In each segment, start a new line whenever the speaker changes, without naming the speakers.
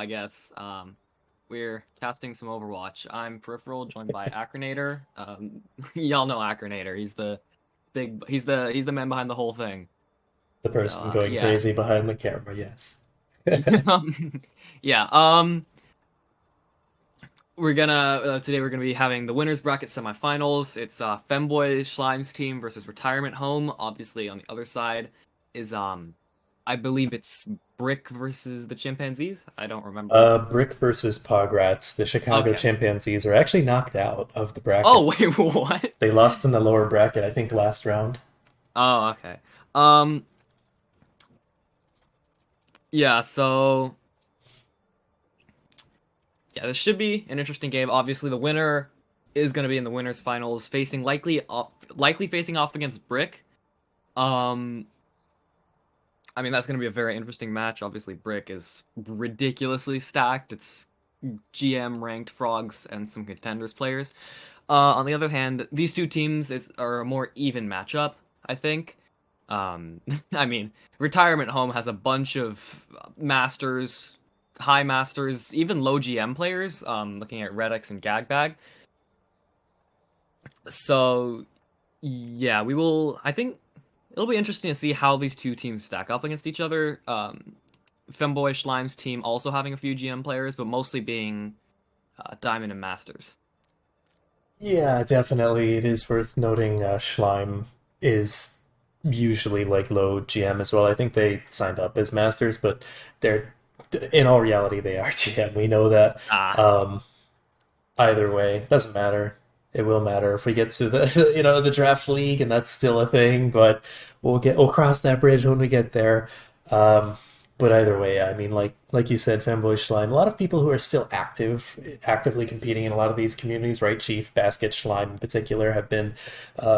I guess. We're casting some Overwatch. I'm Peripheral, joined by Acronator. Y'all know Acronator. He's the man behind the whole thing.
The
So
person going
yeah.
crazy behind the camera, yes.
Yeah. We're gonna today we're gonna be having the winners bracket semifinals. It's Femboy Schlime's team versus Retirement Home. Obviously, on the other side is I believe it's Brick versus the Chimpanzees. I don't remember.
Brick versus Pograts. The Chicago
Okay.
Chimpanzees are actually knocked out of the
Oh
bracket.
wait, what?
They lost in the lower bracket, I think, last round.
Oh, okay. Um, yeah, so yeah, this should be an interesting game. Obviously, the winner is going to be in the winners finals, facing likely facing off against Brick. Um, I mean that's going to be a very interesting match. Obviously, Brick is ridiculously stacked. It's GM ranked frogs and some contenders players. On the other hand, these two teams are a more even matchup, I think. I mean, Retirement Home has a bunch of masters, high masters, even low GM players. Looking at Redix and Gagbag. So yeah, we will. I think it'll be interesting to see how these two teams stack up against each other. Femboy Schlime's team also having a few GM players, but mostly being Diamond and Masters.
Yeah, definitely. It is worth noting Shlime is usually like low GM as well. I think they signed up as masters, but they're in all reality they are GM. We know that.
Ah,
Um, Either way, doesn't matter. It will matter if we get to the the draft league, and that's still a thing. But we'll cross that bridge when we get there. Um, but either way, I mean, like you said, Femboy Schleim. A lot of people who are still actively competing in a lot of these communities, right? Chief, Basket, Schleim in particular, have been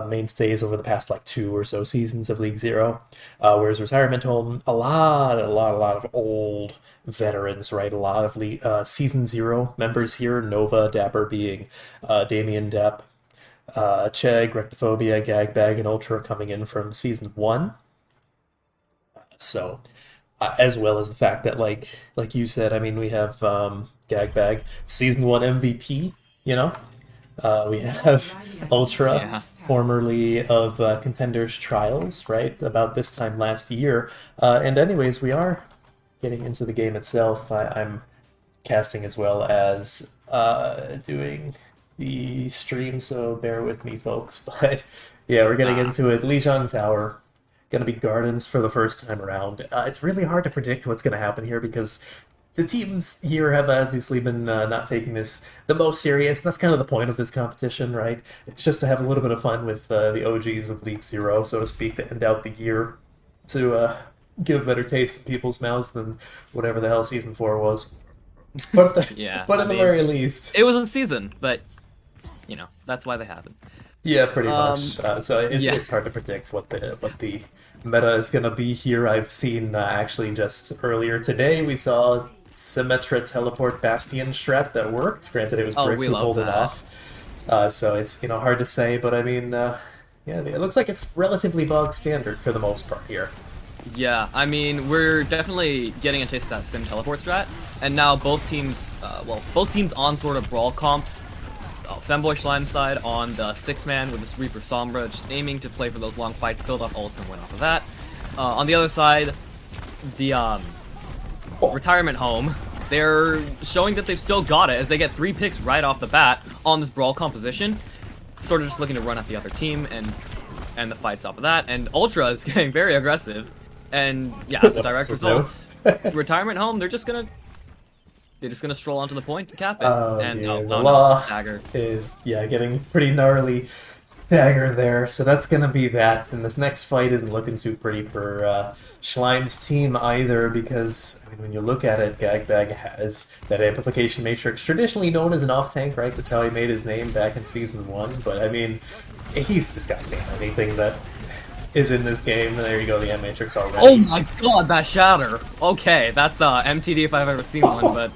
mainstays over the past like two or so seasons of League Zero. Whereas Retirement Home, a lot of old veterans, right? A lot of Season Zero members here, Nova, Dapper being Damien Depp, Chegg, Rectophobia, Gagbag, and Ultra coming in from Season 1. So, as well as the fact that, like you said, I mean, we have Gagbag, Season 1 MVP, you know? We have Ultra,
yeah.
formerly of Contenders Trials, right? About this time last year. And anyways, we are getting into the game itself. I'm casting as well as doing the stream, so bear with me, folks. But yeah, we're getting
Ah,
into it. Lijiang Tower, gonna be Gardens for the first time around. It's really hard to predict what's gonna happen here because the teams here have obviously been not taking this the most serious. And that's kind of the point of this competition, right? It's just to have a little bit of fun with the OGs of League Zero, so to speak, to end out the year, to give a better taste in people's mouths than whatever the hell Season 4 was.
yeah.
But
I
in the
mean,
very least,
it was in season, but that's why they happen.
yeah, pretty
Um,
much. So
yeah.
it's hard to predict what the meta is gonna be here. I've seen actually just earlier today we saw Symmetra teleport Bastion strat that worked. Granted, it was
Oh,
Brick
we
who
love
pulled it
that.
off. So it's hard to say, but I mean, yeah, it looks like it's relatively bog standard for the most part here.
Yeah, I mean, we're definitely getting a taste of that sim teleport strat, and now both teams on sort of brawl comps. Femboy Slime side on the 6-man with this Reaper Sombra, just aiming to play for those long fights, build up ults and win off of that. On the other side, the
Oh,
Retirement Home, they're showing that they've still got it as they get 3 picks right off the bat on this brawl composition. Sort of just looking to run at the other team and the fights off of that. And Ultra is getting very aggressive. And yeah, as a direct
so no.
result, Retirement Home, they're just gonna stroll onto the point to cap it.
Oh
And
dear, the
oh no,
law
stagger.
is, yeah, getting pretty gnarly dagger there. So that's gonna be that. And this next fight isn't looking too pretty for Schlime's team either, because I mean, when you look at it, Gagbag has that amplification matrix, traditionally known as an off tank, right? That's how he made his name back in season 1. But I mean, he's disgusting. Anything that is in this game. There you go, the M matrix
Oh
already.
my god, that shatter! Okay, that's MTD if I've ever seen one, but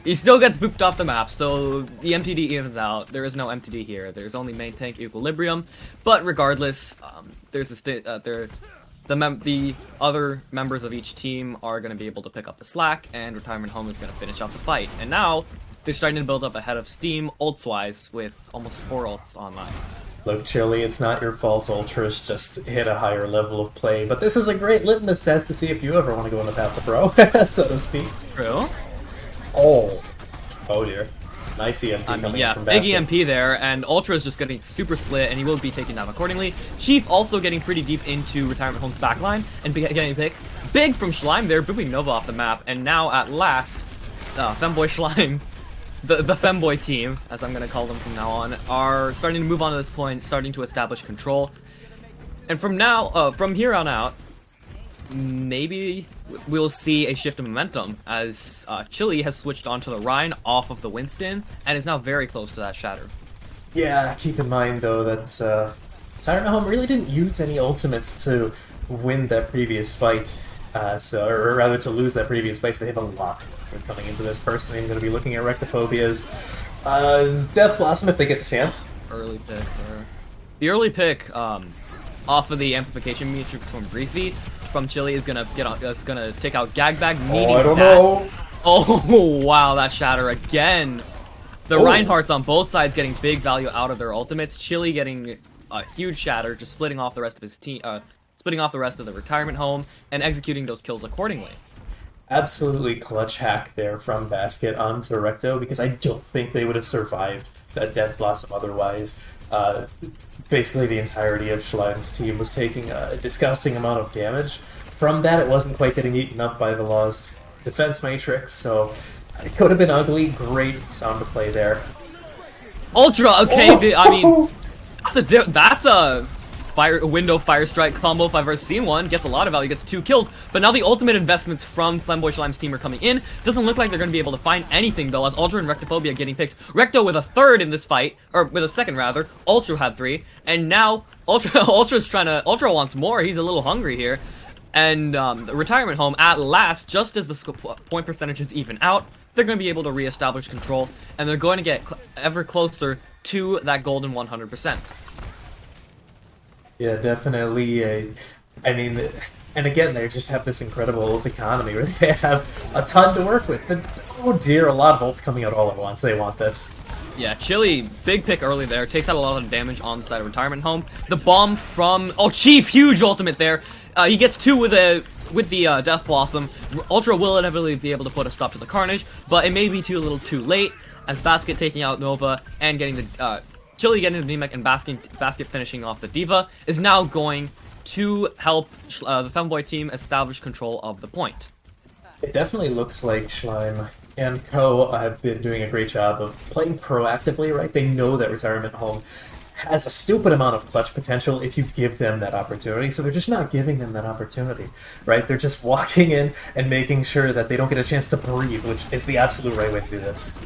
he still gets booped off the map, so the MTD evens out. There is no MTD here. There's only main tank equilibrium, but regardless, there's a the other members of each team are going to be able to pick up the slack, and Retirement Home is going to finish out the fight. And now they're starting to build up a head of steam ults-wise with almost 4 ults online.
Look, Chili, it's not your fault Ultras just hit a higher level of play, but this is a great litmus test to see if you ever want to go on the path to pro, so to speak.
True.
Oh dear. Nice EMP coming in from
big
Basket.
EMP there, and Ultra is just getting super split, and he will be taken down accordingly. Chief also getting pretty deep into Retirement Home's backline, and getting a pick. Big from Shlime there, booping Nova off the map, and now at last, Femboy Shlime, the Femboy team, as I'm going to call them from now on, are starting to move on to this point, starting to establish control. And from here on out, maybe we'll see a shift of momentum as Chili has switched onto the Rhine off of the Winston and is now very close to that Shatter.
Yeah, keep in mind though that Retirement Home really didn't use any ultimates to win that previous fight, or rather to lose that previous fight, so they have a lot coming into this. Personally, I'm going to be looking at Rectophobia's Death Blossom if they get the chance.
Early pick there. The early pick off of the amplification matrix from Briefy from Chili is gonna take out Gagbag, needing
I don't know.
Oh wow, that Shatter again. The Reinhardts on both sides getting big value out of their ultimates. Chili getting a huge Shatter, just splitting off the rest of his team, splitting off the rest of the Retirement Home and executing those kills accordingly.
Absolutely clutch hack there from Basket onto Recto, because I don't think they would have survived that Death Blossom otherwise. Basically the entirety of Schlime's team was taking a disgusting amount of damage. From that, it wasn't quite getting eaten up by the Law's defense matrix, so it could have been ugly. Great sound to play there.
Ultra, okay, I mean, that's a window fire strike combo if I've ever seen one. Gets a lot of value, gets 2 kills, but now the ultimate investments from Femboy Schlime's team are coming in. Doesn't look like they're going to be able to find anything though, as Ultra and Rectophobia getting picks. Recto with a 3rd in this fight, or with a 2nd rather. Ultra had 3, and now Ultra wants more. He's a little hungry here. And the Retirement Home at last, just as the point percentages even out, they're going to be able to reestablish control, and they're going to get ever closer to that golden 100%.
Yeah, definitely. I mean, and again, they just have this incredible ult economy where they have a ton to work with. And, oh dear, a lot of ults coming out all at once. They want this.
Yeah, Chili, big pick early there, takes out a lot of damage on the side of Retirement Home. The bomb from Chief, huge ultimate there. He gets 2 with the Death Blossom. Ultra will inevitably be able to put a stop to the carnage, but it may be a little too late, as Basket taking out Nova and getting the Chili getting the DMEC and Basket finishing off the Diva is now going to help the Femboy team establish control of the point.
It definitely looks like Shlime and Co. have been doing a great job of playing proactively, right? They know that Retirement Home has a stupid amount of clutch potential if you give them that opportunity, so they're just not giving them that opportunity, right? They're just walking in and making sure that they don't get a chance to breathe, which is the absolute right way to do this.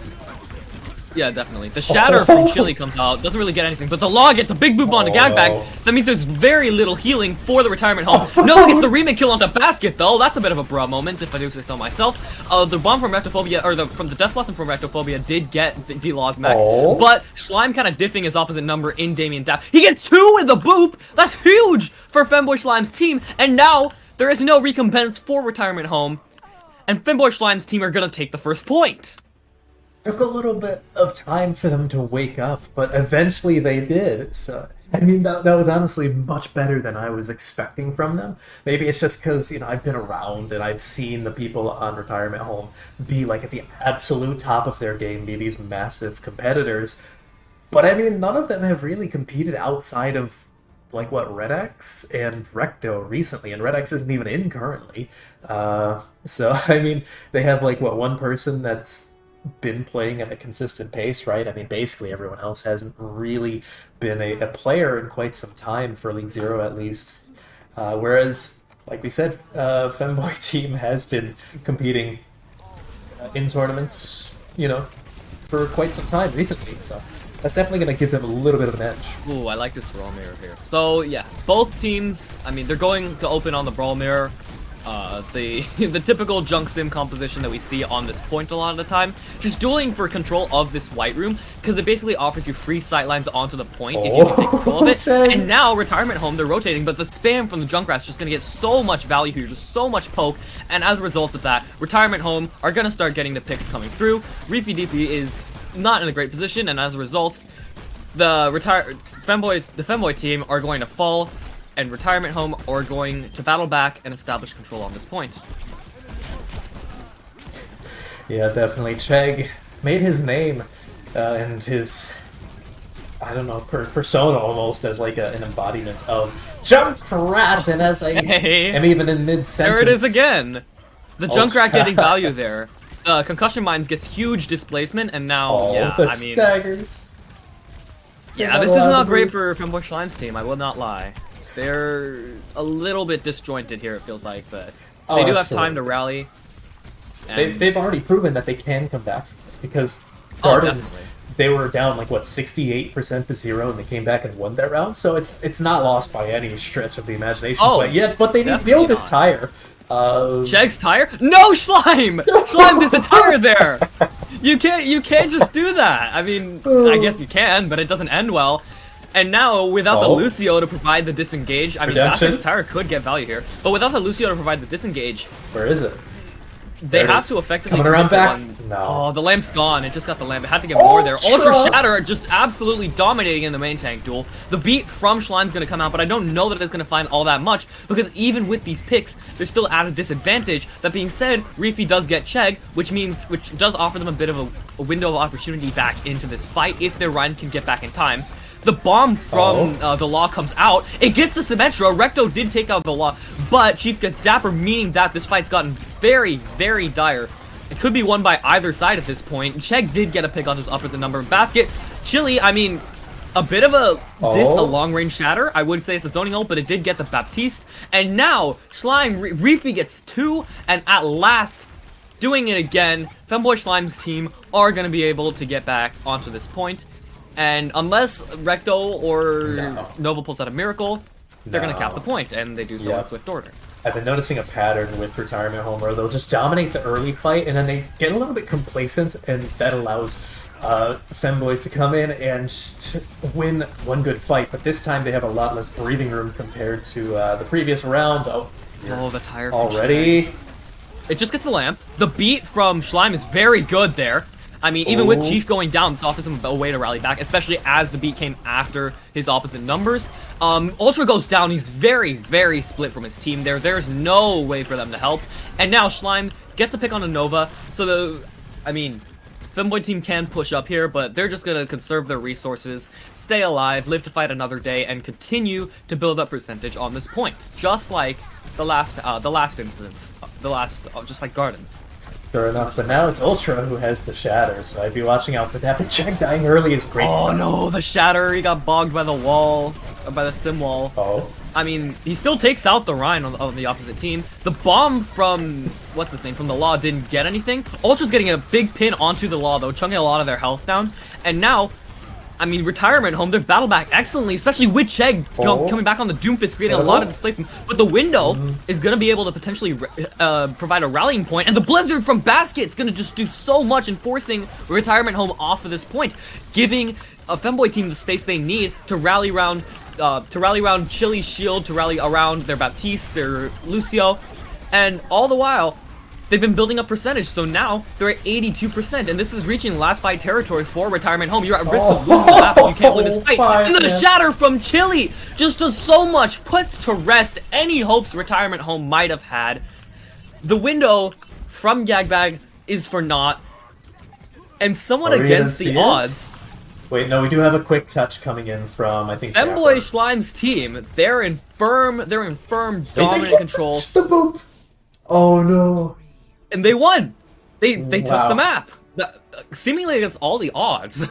Yeah, definitely. The Shatter from Chili comes out, doesn't really get anything, but the Law gets a big boop onto Gagbag. That means there's very little healing for the Retirement Home. No, gets the remake kill onto Basket, though. That's a bit of a bra moment, if I do say so myself. The bomb from Rectophobia, or from the Death Blossom from Rectophobia did get the Law's mech, but Shlime kind of diffing his opposite number in Damien Dap. He gets 2 with the boop! That's huge for Femboy Schlime's team, and now there is no recompense for Retirement Home, and Femboy Schlime's team are gonna take the first point.
Took a little bit of time for them to wake up, but eventually they did. So, I mean, that was honestly much better than I was expecting from them. Maybe it's just because, you know, I've been around and I've seen the people on Retirement Home be like at the absolute top of their game, be these massive competitors. But I mean, none of them have really competed outside of, like, what, Red X and Recto recently, and Red X isn't even in currently. So, I mean, they have, like, what, one person that's been playing at a consistent pace, right? I mean, basically everyone else hasn't really been a player in quite some time, for League Zero at least. Whereas, like we said, Femboy team has been competing in tournaments, you know, for quite some time recently, so that's definitely going to give them a little bit of an edge.
Ooh, I like this Brawl Mirror here. So, yeah, both teams, I mean, they're going to open on the Brawl Mirror. the typical junk sim composition that we see on this point a lot of the time. Just dueling for control of this white room, because it basically offers you free sightlines onto the point if you can take control of it. And now Retirement Home, they're rotating, but the spam from the Junkrat's just gonna get so much value here, just so much poke, and as a result of that, Retirement Home are gonna start getting the picks coming through. Reefy Deefy is not in a great position, and as a result, the Femboy team are going to fall, and Retirement Home are going to battle back and establish control on this point.
Yeah, definitely. Chegg made his name and his, I don't know, persona almost as like an embodiment of Junkrat, and as I am even in mid-sentence.
There it is again! The Junkrat getting value there. Concussion Mines gets huge displacement, and now, yeah,
the
I mean...
staggers.
Yeah, this is not great for Femboy Schlime's team, I will not lie. They're a little bit disjointed here, it feels like, but they do have time to rally.
They've already proven that they can come back from this, because Gardens, they were down like, what, 68% to 0, and they came back and won that round, so it's not lost by any stretch of the imagination quite yet, but they need to deal with this tire.
Chegg's tire? No, Shlime! Shlime, there's a tire there! You can't just do that! I mean, I guess you can, but it doesn't end well. And now, without the Lucio to provide the disengage, I mean, Bastion's tire could get value here, but without the Lucio to provide the disengage...
Where is it?
They have to effectively...
Coming around back?
No. Oh, the lamp's gone. It just got the lamp. It had to get more there. Ultra Shatter just absolutely dominating in the main tank duel. The beat from Schlime's going to come out, but I don't know that it's going to find all that much, because even with these picks, they're still at a disadvantage. That being said, Reefy does get Chegg, which does offer them a bit of a window of opportunity back into this fight if their Ryan can get back in time. The bomb from the Law comes out. It gets the Symmetra. Recto did take out the Law, but Chief gets Dapper, meaning that this fight's gotten very, very dire. It could be won by either side at this point. Chegg did get a pick onto his opposite number basket. Chili, I mean, a bit of a long-range shatter. I would say it's a zoning ult, but it did get the Baptiste. And now, Shlime, Reefy gets 2, and at last, doing it again, Femboy Schlime's team are going to be able to get back onto this point. And unless Recto or Nova pulls out a miracle, they're going to cap the point, and they do so in swift order.
I've been noticing a pattern with Retirement Home where they'll just dominate the early fight, and then they get a little bit complacent, and that allows Femboys to come in and just win one good fight. But this time they have a lot less breathing room compared to the previous round.
The tire
already.
It just gets the lamp. The beat from Shlime is very good there. I mean, even with Chief going down, this offers him a way to rally back, especially as the beat came after his opposite numbers. Ultra goes down. He's very, very split from his team there. There's no way for them to help. And now Shlime gets a pick on a Nova. So Femboy team can push up here, but they're just going to conserve their resources, stay alive, live to fight another day, and continue to build up percentage on this point. Just like the last instance. Just like Gardens.
Sure enough, but now it's Ultra who has the Shatter, so I'd be watching out for that. But Chegg dying early is great stuff.
Oh no, the Shatter, he got bogged by the wall, or by the sim wall. I mean, he still takes out the Rhine on the opposite team. The bomb from, from the Law didn't get anything. Ultra's getting a big pin onto the Law though, chunking a lot of their health down. And now, I mean, Retirement Home, they're battle back excellently, especially with Chegg coming back on the Doomfist, creating a lot of displacement. But the window is going to be able to potentially provide a rallying point, and the Blizzard from Basket is going to just do so much in forcing Retirement Home off of this point, giving a Femboy team the space they need to rally around Chili's shield, to rally around their Baptiste, their Lucio, and all the while, they've been building up percentage, so now they're at 82%, and this is reaching last fight territory for Retirement Home. You're at risk of losing the map if you can't win this fight. And then the Shatter from Chili just does so much, puts to rest any hopes Retirement Home might have had. The window from Gagbag is for naught, and somewhat against the odds.
Wait, no, we do have a quick touch coming in from, I think,
Femboy Schlime's team. They're in firm, dominant control.
The boop. Oh no.
And they won! They took the map! Seemingly against all the odds.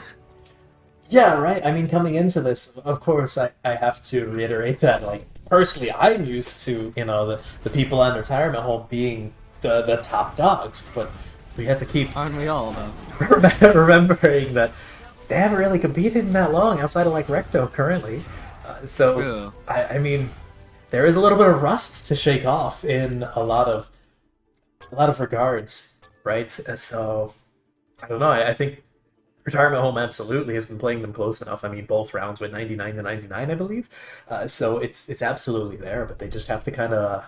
Yeah, right. I mean, coming into this, of course, I have to reiterate that, like, personally, I'm used to, the people on Retirement Home being the top dogs, but we have to keep...
Aren't we all, though?
remembering that they haven't really competed in that long, outside of, like, Recto currently. I mean... there is a little bit of rust to shake off in a lot of regards, right? So I don't know. I think Retirement Home absolutely has been playing them close enough. I mean, both rounds went 99 to 99, I believe. So it's absolutely there, but they just have to kind of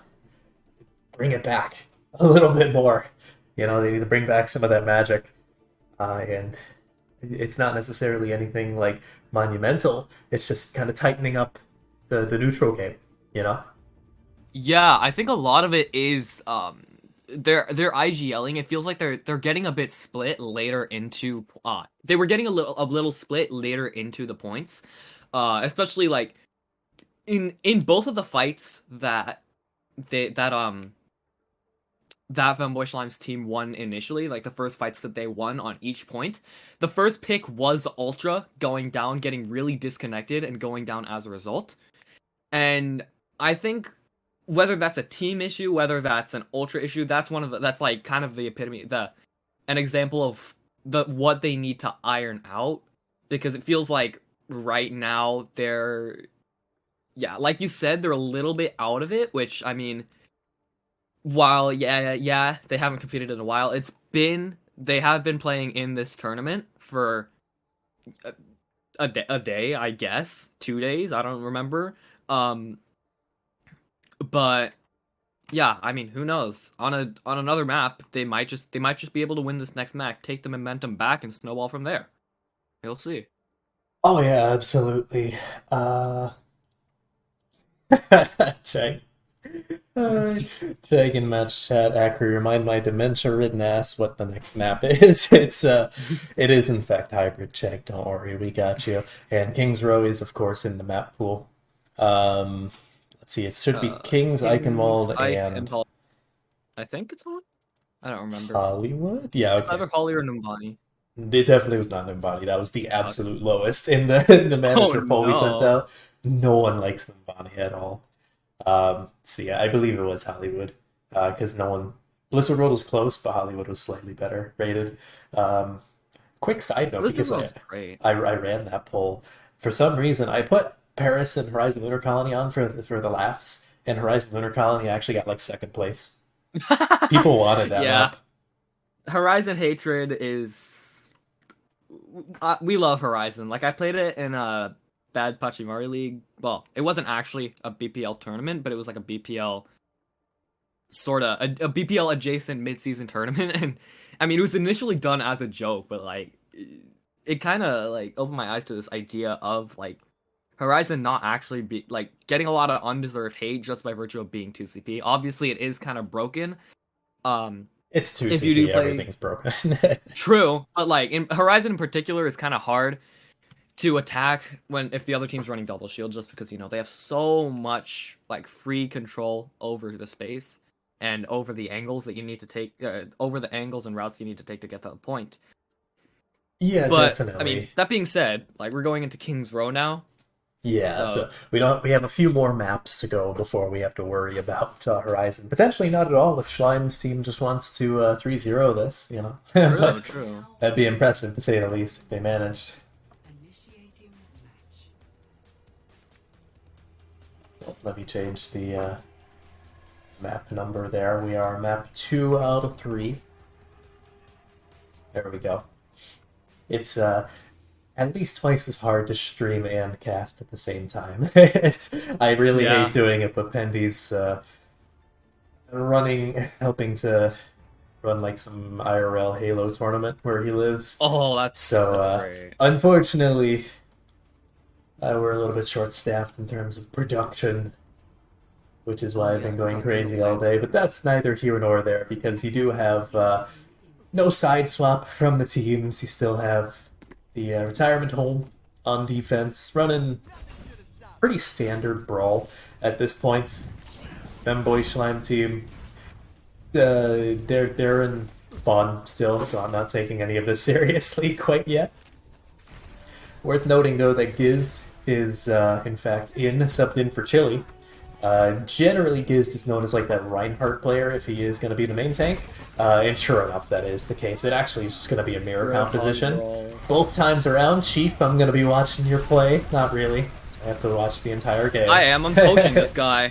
bring it back a little bit more. You know, they need to bring back some of that magic, and it's not necessarily anything like monumental. It's just kind of tightening up the neutral game. You know.
Yeah, I think a lot of it is they're IGLing. It feels like they're getting a bit split later into they were getting a little split later into the points. Especially like in both of the fights that they that Femboy Slime's team won initially, like the first fights that they won on each point. The first pick was Ultra going down, getting really disconnected and going down as a result. And I think whether that's a team issue, whether that's an Ultra issue, that's like kind of the epitome, an example of what they need to iron out, because it feels like right now yeah, like you said, they're a little bit out of it, which I mean, while yeah, they haven't competed in a while, they have been playing in this tournament for a day, I guess, 2 days, I don't remember. But yeah, I mean, who knows? On another map, they might just be able to win this next match, take the momentum back, and snowball from there. You'll see.
Oh yeah, absolutely. Check. Check in match chat. Acri, remind my dementia-ridden ass what the next map is. It is in fact hybrid. Check. Don't worry, we got you. And Kings Row is of course in the map pool. Let's see. It should be Kings, Eichenwald, and
I think it's on. I don't remember.
Hollywood. Yeah,
It's
okay.
either Holly or Numbani.
It definitely was not Nimbani. That was the absolute lowest in the
Oh
manager poll we sent
no.
out. No one likes Nimbani at all. So yeah, I believe it was Hollywood because no one. Blizzard World was close, but Hollywood was slightly better rated. Quick side note,
Blizzard
because
World's great.
I ran that poll for some reason. I put Paris and Horizon Lunar Colony on for the laughs, and Horizon Lunar Colony actually got like second place. People wanted that
Yeah.
map.
Horizon Hatred is. We love Horizon. Like, I played it in a Bad Pachimari League. Well, it wasn't actually a BPL tournament, but it was like a BPL a BPL adjacent mid-season tournament. And I mean, it was initially done as a joke, but like it kind of like opened my eyes to this idea of like Horizon not actually be like getting a lot of undeserved hate just by virtue of being 2CP. Obviously, it is kind of broken.
It's 2CP,
If you do play,
everything's broken.
true, but like in Horizon in particular is kind of hard to attack if the other team's running double shield, just because they have so much like free control over the space and over the angles that you need to take, over the angles and routes you need to take to get to the point.
Yeah,
But
definitely.
I mean, that being said, like we're going into King's Row now.
Yeah,
So
we have a few more maps to go before we have to worry about Horizon. Potentially not at all if Schlime's team just wants to 3-0 this,
true,
But
true.
that'd be impressive to say the least if they managed. Oh, let me change the map number there. We are map 2 out of 3. There we go. It's at least twice as hard to stream and cast at the same time. I really
Yeah.
hate doing it, but Pendy's helping to run like some IRL Halo tournament where he lives.
Oh, that's great.
Unfortunately, we're a little bit short-staffed in terms of production, which is why I've been going crazy all day. But that's neither here nor there, because you do have no side swap from the teams. You still have the retirement home on defense, running pretty standard brawl at this point. Femboy Shlime team, they're in spawn still, so I'm not taking any of this seriously quite yet. Worth noting though that Giz is in fact subbed in for Chili. Generally, Giz is known as like that Reinhardt player if he is going to be the main tank, and sure enough, that is the case. It actually is just going to be a mirror composition. Both times around, Chief, I'm going to be watching your play. Not really, so I have to watch the entire game.
I'm coaching this guy.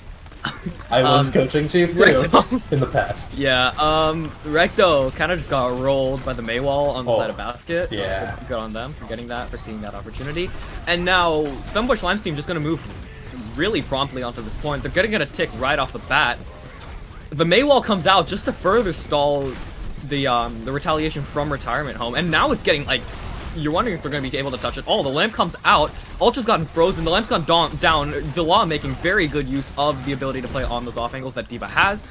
I was coaching Chief too
Recto.
in the past.
Yeah, Recto kind of just got rolled by the Maywall on the side of basket.
Yeah.
Good on them for getting that, for seeing that opportunity. And now, Femboy Slime's team just going to move really promptly onto this point. They're going to get a tick right off the bat. The Maywall comes out just to further stall the retaliation from Retirement Home. And now it's getting, like, you're wondering if they're going to be able to touch it. Oh, the lamp comes out. Ultra's gotten frozen. The lamp's gone down. The Law making very good use of the ability to play on those off angles that D.Va has.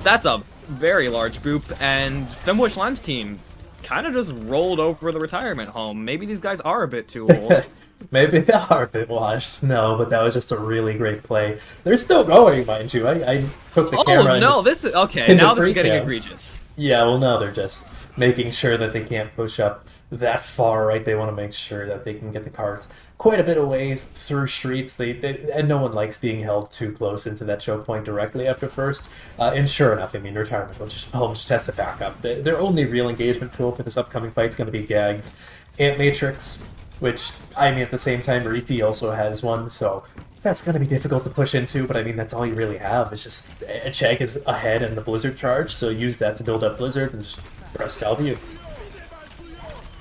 That's a very large boop. And Femboy Slime's team kind of just rolled over the Retirement Home. Maybe these guys are a bit too old.
Maybe they are a bit washed. No, but that was just a really great play. They're still going, mind you. I put the camera.
Oh no, this is okay. Now this is getting egregious.
Yeah, well, now they're just making sure that they can't push up that far, right? They want to make sure that they can get the carts quite a bit of ways through streets. And no one likes being held too close into that choke point directly after first. And sure enough, I mean, Retirement Home just has to back up. Their only real engagement tool for this upcoming fight is going to be Gags. Ant Matrix, which, I mean, at the same time, Reefy also has one, so that's going to be difficult to push into, but I mean, that's all you really have. It's just, Chegg is ahead in the Blizzard charge, so use that to build up Blizzard and just press W.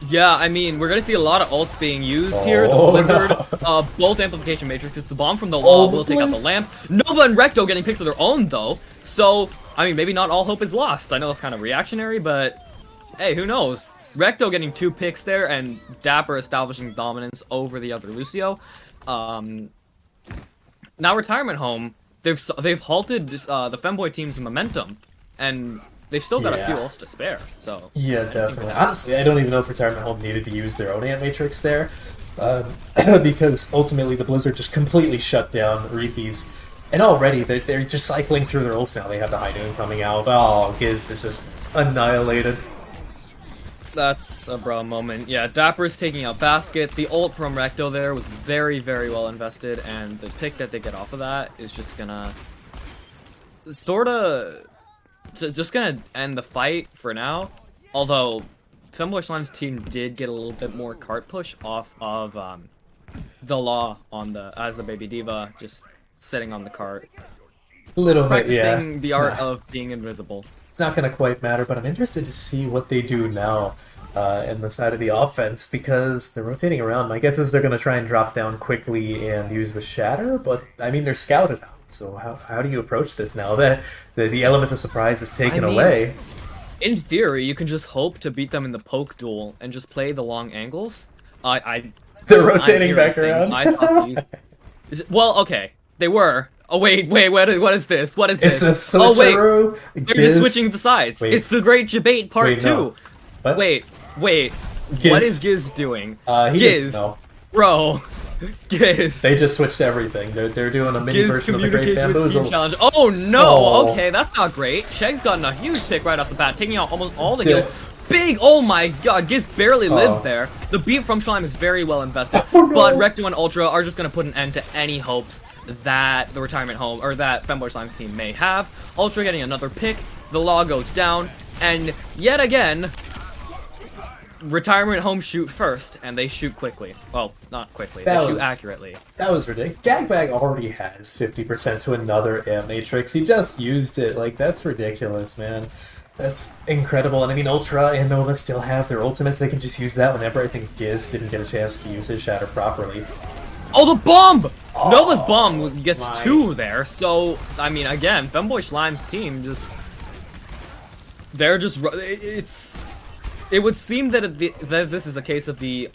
Yeah, I mean, we're going to see a lot of ults being used here. The Blizzard, no. Both Amplification Matrixes, the Bomb from the Law will take out the Lamp. Nova and Recto getting picks of their own, though, so, I mean, maybe not all hope is lost. I know that's kind of reactionary, but hey, who knows? Recto getting 2 picks there, and Dapper establishing dominance over the other Lucio. Now Retirement Home, they've halted the Femboy team's momentum, and they've still got a few ults to spare. So
yeah, definitely. Honestly, I don't even know if Retirement Home needed to use their own Ant Matrix there, because ultimately the Blizzard just completely shut down Reefy's. And already they're just cycling through their ults now. They have the High Noon coming out. Oh, Giz is just annihilated.
That's a bra moment. Yeah, Dapper's taking out Basket. The ult from Recto there was very, very well invested, and the pick that they get off of that is just gonna just gonna end the fight for now. Although Femboy Slime's team did get a little bit more cart push off of the Law on as the baby D.Va just sitting on the cart.
A little bit, yeah.
Practicing the art of being invisible.
It's not going to quite matter, but I'm interested to see what they do now in the side of the offense, because they're rotating around. My guess is they're going to try and drop down quickly and use the Shatter, but I mean, they're scouted out. So how do you approach this now that the element of surprise is taken away?
In theory, you can just hope to beat them in the poke duel and just play the long angles.
They're rotating back around.
I thought well, okay, they were. Oh wait, what is this? What is this?
It's a switcheroo.
They're just switching the sides. Wait. It's the Great Debate Part 2.
No. What?
Wait.
Giz.
What is Giz doing?
Giz.
Bro. Giz.
They just switched everything. They're doing a mini version of the Great Bamboozle
challenge. Oh no! Okay, that's not great. Chegg's gotten a huge pick right off the bat, taking out almost all the heals. Big! Oh my god, Giz barely lives there. The beat from Shlime is very well invested, but Recto and Ultra are just going to put an end to any hopes that the Retirement Home, or that Femboy Slime's team may have. Ultra getting another pick, the Law goes down, and yet again, Retirement Home shoot first, and they shoot quickly. Well, not quickly, they shoot accurately. That
was ridiculous. Gagbag already has 50% to another Ant Matrix. He just used it. Like, that's ridiculous, man. That's incredible. And I mean, Ultra and Nova still have their ultimates. They can just use that whenever. I think Giz didn't get a chance to use his Shatter properly.
Oh, the bomb! Nova's bomb gets 2 there, so, I mean, again, Femboy Slime's team just... They're just... It would seem that this is a case of the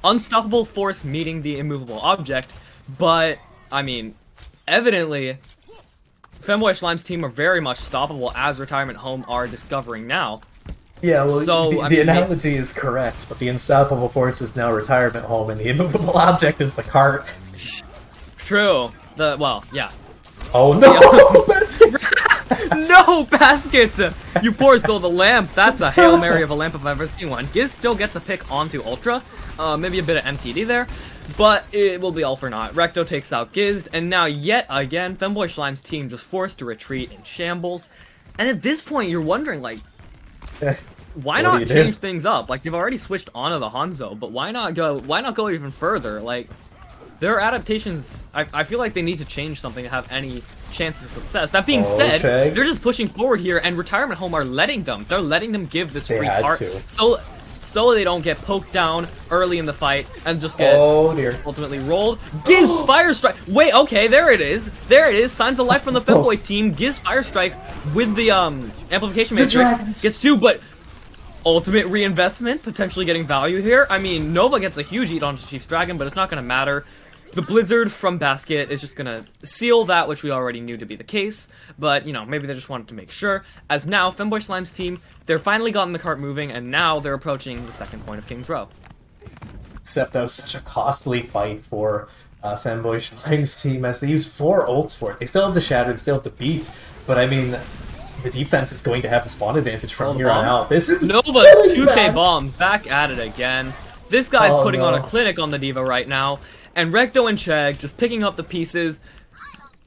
unstoppable force meeting the immovable object, but, I mean, evidently, Femboy Slime's team are very much stoppable, as Retirement Home are discovering now.
Yeah, well, so, the analogy is correct, but the unstoppable force is now Retirement Home, and the immovable object is the cart.
True. Well, yeah.
Oh no! Basket!
No, Basket! You poor soul, the lamp. That's a Hail Mary of a lamp if I've ever seen one. Giz still gets a pick onto Ultra. Maybe a bit of MTD there, but it will be all for naught. Recto takes out Giz, and now yet again, Femboy Slime's team just forced to retreat in shambles. And at this point, you're wondering, like, why not change things up? Like, they've already switched onto the Hanzo, but why not go even further? Like, their adaptations, I feel like they need to change something to have any chance of success. That being
Oh,
said,
Shag.
they're just pushing forward here, and Retirement Home are letting them. They're letting them give this
They
free
had
cart,
to.
so they don't get poked down early in the fight and just get
Oh dear.
ultimately rolled. Gives Fire Strike. Wait, okay, there it is. There it is. Signs of life from the Femboy team. Gives Fire Strike with the amplification matrix.
dragons.
Gets 2, but ultimate reinvestment, potentially getting value here. I mean, Nova gets a huge eat onto Chief's Dragon, but it's not going to matter. The Blizzard from Basket is just going to seal that, which we already knew to be the case. But, you know, maybe they just wanted to make sure. As now, Femboy Slime's team, they're finally gotten the cart moving, and now they're approaching the second point of King's Row.
Except that was such a costly fight for Femboy Slime's team as they used 4 ults for it. They still have the Shadow, they still have the Beat, but I mean, the defense is going to have the spawn advantage from here on out. This is
Nova's
really
2K
bad.
bomb back at it again. This guy's
Oh,
putting on a
no.
clinic on the Diva right now, and Recto and Chegg just picking up the pieces,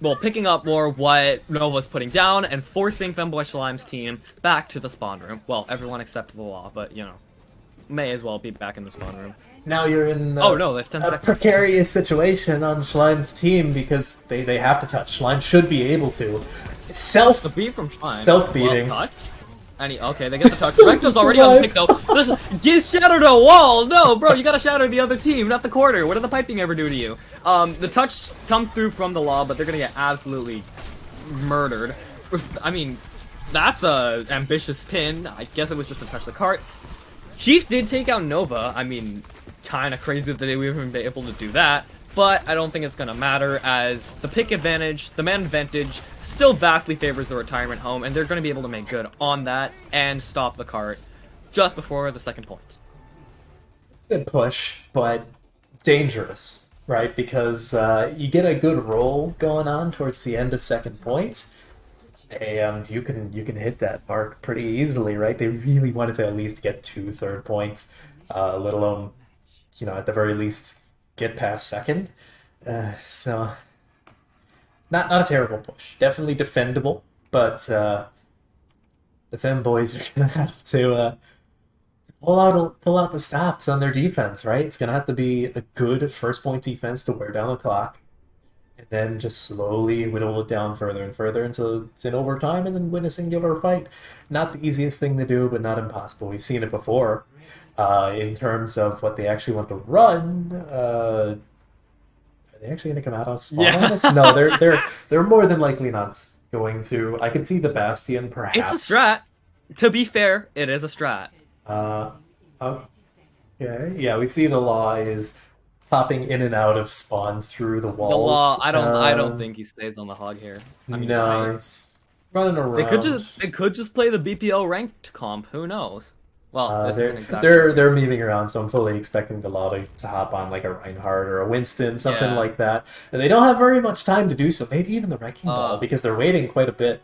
well, picking up more what Nova's putting down and forcing Femboy Slime's team back to the spawn room. Well, everyone except the Law, but, you know, may as well be back in the spawn room.
Now you're in
Oh no, they have 10
a
seconds.
precarious situation on Schlime's team because they have to touch. Schleim should be able to.
The beat from Shlime.
Self-beating.
Well, touch. Okay, they get the touch. Recto's already on the pick, though. Listen, get shattered a wall! No, bro, you gotta shatter the other team, not the quarter. What did the piping ever do to you? The touch comes through from the Law, but they're gonna get absolutely murdered. I mean, that's a ambitious pin. I guess it was just to touch the cart. Chief did take out Nova. I mean, kind of crazy that they would even be able to do that. But I don't think it's going to matter, as the pick advantage, the man advantage, still vastly favors the Retirement Home, and they're going to be able to make good on that and stop the cart just before the second point.
Good push, but dangerous, right? Because you get a good roll going on towards the end of second point, and you can hit that mark pretty easily, right? They really wanted to at least get 2 third points, let alone, you know, at the very least, get past second. So, not a terrible push. Definitely defendable, but the Femboys are gonna have to pull out the stops on their defense, right? It's gonna have to be a good first point defense to wear down the clock, and then just slowly whittle it down further and further until it's in overtime, and then win a singular fight. Not the easiest thing to do, but not impossible. We've seen it before. In terms of what they actually want to run, are they actually going to come out on spawn on this? No, they're more than likely not going to. I can see the Bastion, perhaps.
It's a strat. To be fair, it is a strat.
Okay. Yeah, we see the Law is popping in and out of spawn through the walls.
The Law, I don't think he stays on the hog here. I mean,
no,
right.
it's running around.
They could just play the BPO ranked comp. Who knows? Well, this isn't exactly.
they're moving around, so I'm fully expecting the Law to hop on like a Reinhardt or a Winston, something like that. And they don't have very much time to do so. Maybe even the Wrecking Ball, because they're waiting quite a bit.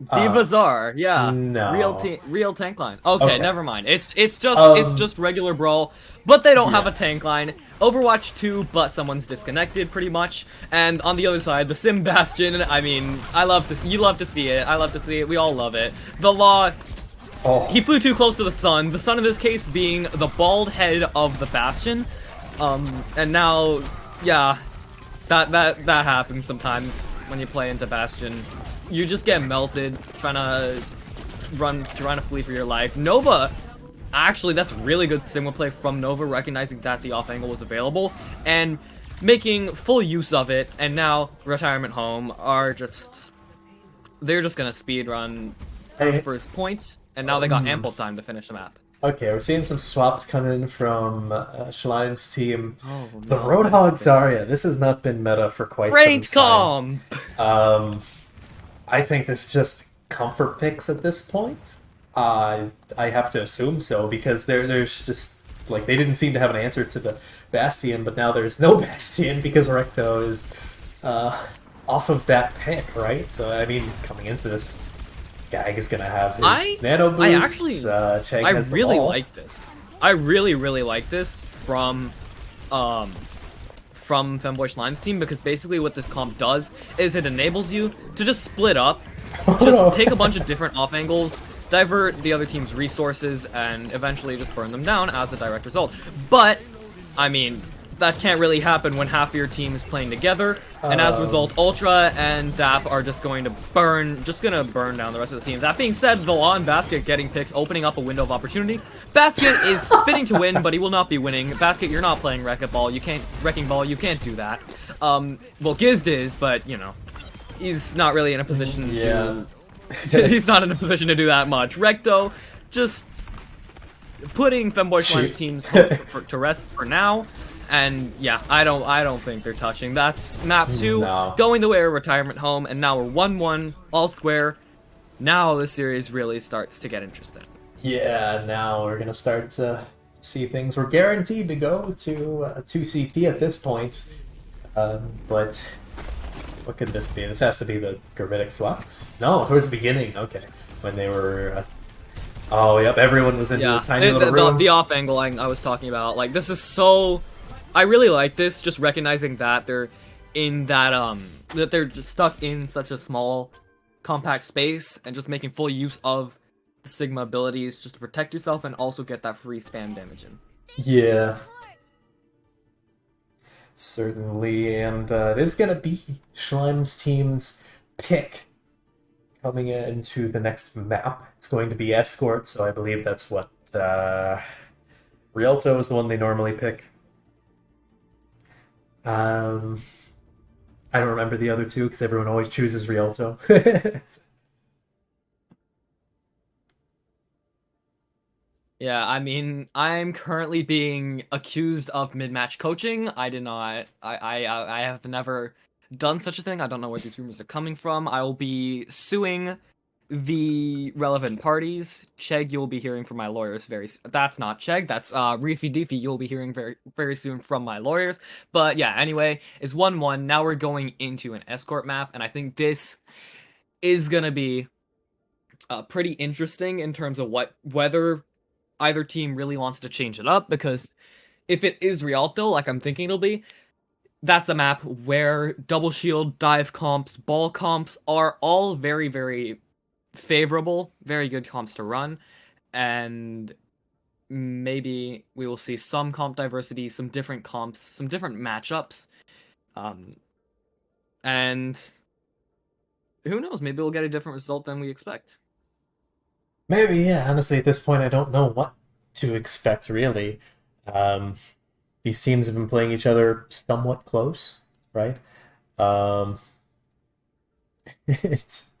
Divazar, yeah.
No.
Real tank line. Okay, never mind. It's just regular brawl, but they don't have a tank line. Overwatch 2, but someone's disconnected pretty much. And on the other side, the Sim Bastion. I mean, you love to see it. I love to see it. We all love it. The Law. He flew too close to the sun. The sun in this case being the bald head of the Bastion. And now, yeah, that happens sometimes when you play into Bastion. You just get melted trying to flee for your life. Nova, actually, that's really good Sigma play from Nova, recognizing that the off angle was available and making full use of it. And now Retirement Home they're just gonna speedrun first point, and now they got ample time to finish the map.
Okay, we're seeing some swaps come in from Schlime's team.
Oh,
The
no,
Roadhog Zarya. This has not been meta for quite
Range
some time.
calm.
I think this is just comfort picks at this point. I have to assume so, because there's just like they didn't seem to have an answer to the Bastion, but now there's no Bastion because Recto is off of that pick, right? So I mean, coming into this, Gag is gonna have his nano boost.
I really like this. I really like this from Femboy Slime's team, because basically what this comp does is it enables you to just split up, just take a bunch of different off angles, divert the other team's resources, and eventually just burn them down as a direct result. But, I mean, that can't really happen when half of your team is playing together, and as a
Um,
result, Ultra and DAP are just going to burn down the rest of the team. That being said, Vela and Basket getting picks, opening up a window of opportunity. Basket is spinning to win, but he will not be winning. Basket, you're not playing Wrecking Ball, you can't do that. Well, Gizd is, but, you know, he's not really in a position
yeah.
he's not in a position to do that much. Recto, just putting Femboy Slime's teams to rest for now. And yeah, I don't think they're touching. That's map 2,
No.
going the way of retirement home, and now we're 1-1, all square. Now the series really starts to get interesting.
Yeah, now we're gonna start to see things. We're guaranteed to go to 2CP at this point, but what could this be? This has to be the Gravitic Flux? No, towards the beginning. Okay, when they were. Oh, yep, everyone was into this tiny little room.
The off angle I was talking about. Like, this is so. I really like this. Just recognizing that they're in that they're just stuck in such a small, compact space, and just making full use of the Sigma abilities just to protect yourself and also get that free spam damage in.
Yeah. Certainly, and it is going to be Schlime's team's pick coming into the next map. It's going to be Escort, so I believe that's what Rialto is the one they normally pick. I don't remember the other two because everyone always chooses Rialto.
Yeah, I mean, I'm currently being accused of mid-match coaching. I did not. I have never done such a thing. I don't know where these rumors are coming from. I will be suing the relevant parties. Chegg, you'll be hearing from my lawyers that's not Chegg, that's Reefy Deefy, you'll be hearing very soon from my lawyers. But yeah, anyway, it's 1-1. Now we're going into an escort map, and I think this is gonna be pretty interesting in terms of whether either team really wants to change it up, because if it is Rialto, like I'm thinking it'll be, that's a map where double shield, dive comps, ball comps are all very, very favorable, very good comps to run, and maybe we will see some comp diversity, some different comps, some different matchups, and who knows, maybe we'll get a different result than we expect.
Maybe, yeah. Honestly, at this point, I don't know what to expect, really. These teams have been playing each other somewhat close, right? Um, it's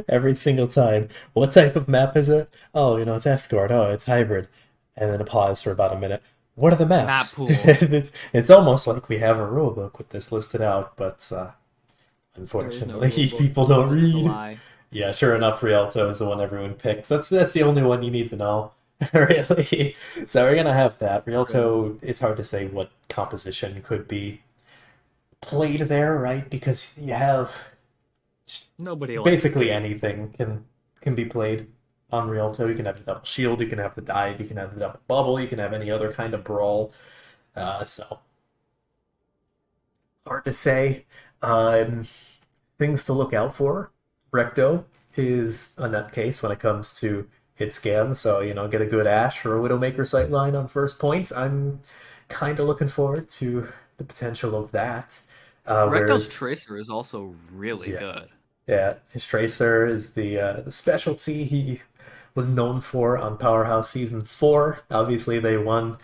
every single time. What type of map is it? Oh, it's Escort. Oh, it's hybrid. And then a pause for about a minute. What are the maps?
Map pool.
It's almost like we have a rulebook with this listed out, but unfortunately, people don't read. Yeah, sure enough, Rialto is the one everyone picks. That's the only one you need to know, really. So we're gonna have that. Rialto, it's hard to say what composition could be played there, right? Because you have
Nobody
basically anything can be played on Rialto. You can have the double shield, you can have the dive, you can have the double bubble, you can have any other kind of brawl. So hard to say. Things to look out for. Recto is a nutcase when it comes to hit scan, so get a good Ash or a Widowmaker sightline on first points. I'm kind of looking forward to the potential of that.
Recto's Tracer is also really good.
Yeah, his Tracer is the specialty he was known for on Powerhouse Season 4. Obviously, they won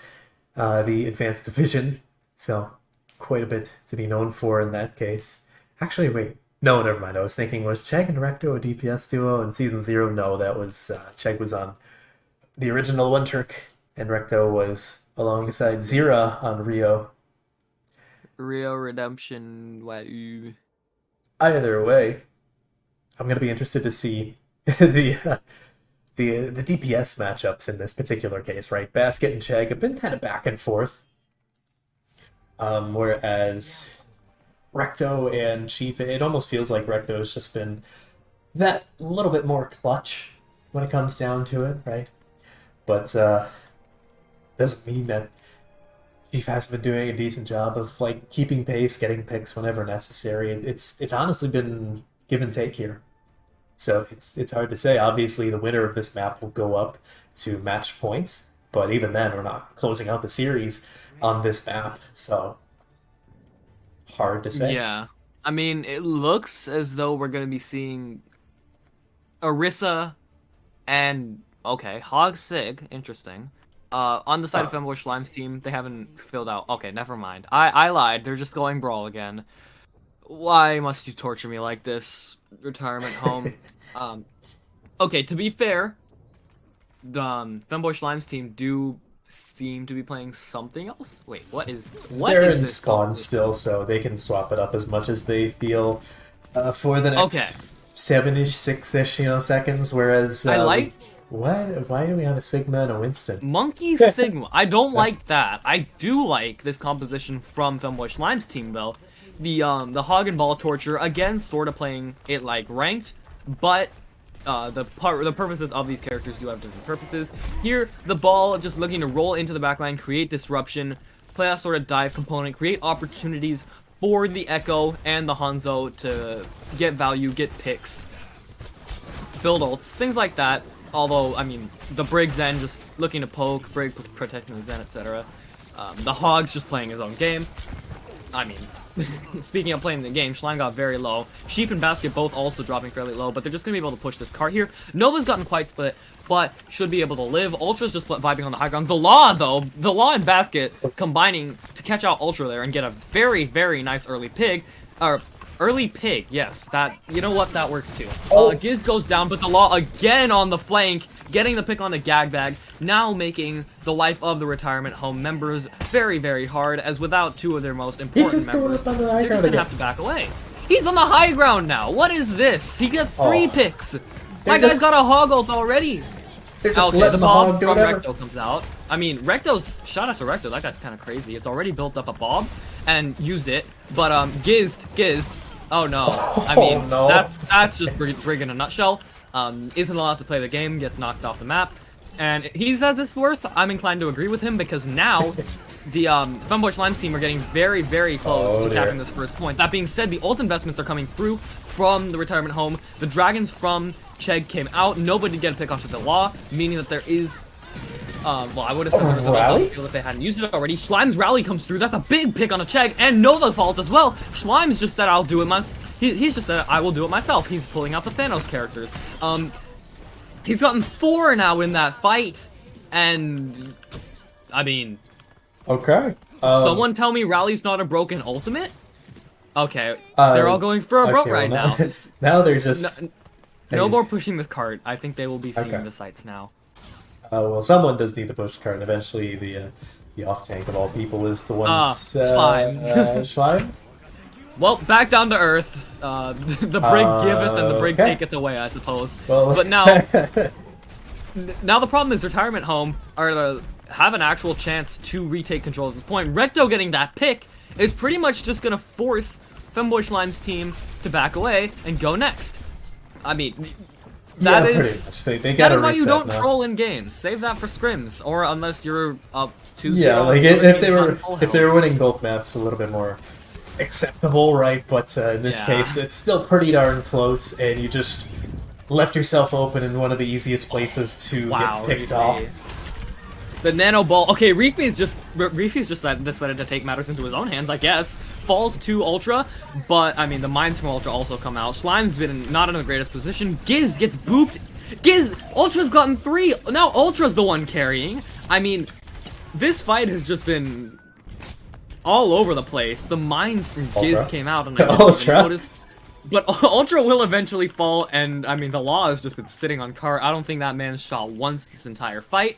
the Advanced Division, so quite a bit to be known for in that case. Actually, wait. No, never mind. I was thinking, was Chegg and Recto a DPS duo in Season 0? No, that was... Chegg was on the original One Trick, and Recto was alongside Zira on Rio.
Rio Redemption, wow.
Either way, I'm going to be interested to see the DPS matchups in this particular case, right? Basket and Chegg have been kind of back and forth, whereas Recto and Chief, it almost feels like Recto's just been that little bit more clutch when it comes down to it, right? But doesn't mean that Chief hasn't been doing a decent job of keeping pace, getting picks whenever necessary. It's honestly been give and take here. So it's hard to say. Obviously, the winner of this map will go up to match points, but even then, we're not closing out the series on this map, so hard to say.
Yeah. I mean, it looks as though we're going to be seeing Orisa and, okay, Hog Sig, interesting. On the side of Femboy Schlime's team, they haven't filled out. Okay, never mind. I lied. They're just going Brawl again. Why must you torture me like this, retirement home? Okay, to be fair, the Femboy Schlime's team do seem to be playing something else. Wait, what is
They're in
this
spawn still, so they can swap it up as much as they feel for the next 7-ish, 6-ish, seconds. Whereas
I like.
Why do we have a Sigma and a Winston?
Monkey Sigma. I don't like that. I do like this composition from Femboy Schlime's team though. The Hog and Ball Torture again, sort of playing it like ranked, but the purposes of these characters do have different purposes. Here, the Ball just looking to roll into the backline, create disruption, play a sort of dive component, create opportunities for the Echo and the Hanzo to get value, get picks, build ults, things like that. Although, I mean, the Brig Zen just looking to poke, Brig protecting the Zen, etc. The Hog's just playing his own game. I mean, speaking of playing the game, Shlime got very low. Sheep and Basket both also dropping fairly low, but they're just going to be able to push this cart here. Nova's gotten quite split, but should be able to live. Ultra's just vibing on the high ground. The Law, though, the Law and Basket combining to catch out Ultra there and get a very, very nice early pig. Early pig, yes, that, you know what, that works too. Giz goes down, but the Law again on the flank, getting the pick on the gag bag, now making the life of the retirement home members very, very hard, as without two of their most important members, they're just gonna have to back away. He's on the high ground now, what is this? He gets 3 picks. My guy's got a Hog ult already. Okay, the Bob from Recto comes out. I mean, shout out to Recto, that guy's kind of crazy. It's already built up a Bob and used it, but Giz, oh no, I mean,
no.
that's just Brig in a nutshell. Isn't allowed to play the game, gets knocked off the map, and he says it's worth. I'm inclined to agree with him, because now the Femboy Slime's team are getting very, very close to capping this first point. That being said, the ult investments are coming through from the retirement home. The dragons from Chegg came out. Nobody did get a pick onto the Law, meaning that there is well, I would have said there was a battlefield if they hadn't used it already. Schlime's rally comes through. That's a big pick on a Chegg, and Nova falls as well. Schlime's just said, I'll do it myself. He's just said, I will do it myself. He's pulling out the Thanos characters. He's gotten 4 now in that fight, and I mean,
okay.
Someone tell me Rally's not a broken ultimate? Okay, they're all going for a broke right now.
Now they're just
no more pushing this cart. I think they will be seeing the sights now.
Well, someone does need to push the cart, and eventually the off tank of all people is the one.
Shlime.
Shlime.
Well, back down to earth. The Brig giveth and the Brig taketh away, I suppose.
Well,
but now the problem is retirement home are to have an actual chance to retake control at this point. Recto getting that pick is pretty much just gonna force Femboy Schlime's team to back away and go next. I mean, that is
they
that is why you don't troll in games. Save that for scrims, or unless you're up 2-0.
Yeah, like if they were winning both maps, a little bit more acceptable, right? But in this case, it's still pretty darn close, and you just left yourself open in one of the easiest places to get picked off.
The nano ball. Okay, Reefy's just decided to take matters into his own hands, I guess. Falls to Ultra, but I mean the mines from Ultra also come out. Schlime's been not in the greatest position. Giz gets booped. Ultra's gotten 3. Now Ultra's the one carrying. I mean, this fight has just been all over the place. The mines from Giz came out, and I didn't notice. But Ultra will eventually fall, and I mean the Law has just been sitting on cart. I don't think that man shot once this entire fight.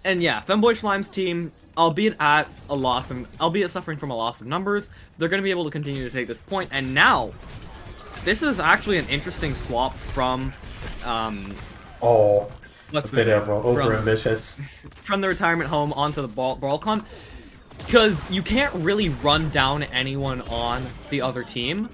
And yeah, Femboy Schlime's team, albeit suffering from a loss of numbers, they're going to be able to continue to take this point. And now, this is actually an interesting swap from,
what's a bit over-ambitious.
From the retirement home onto the brawl comp. Because you can't really run down anyone on the other team.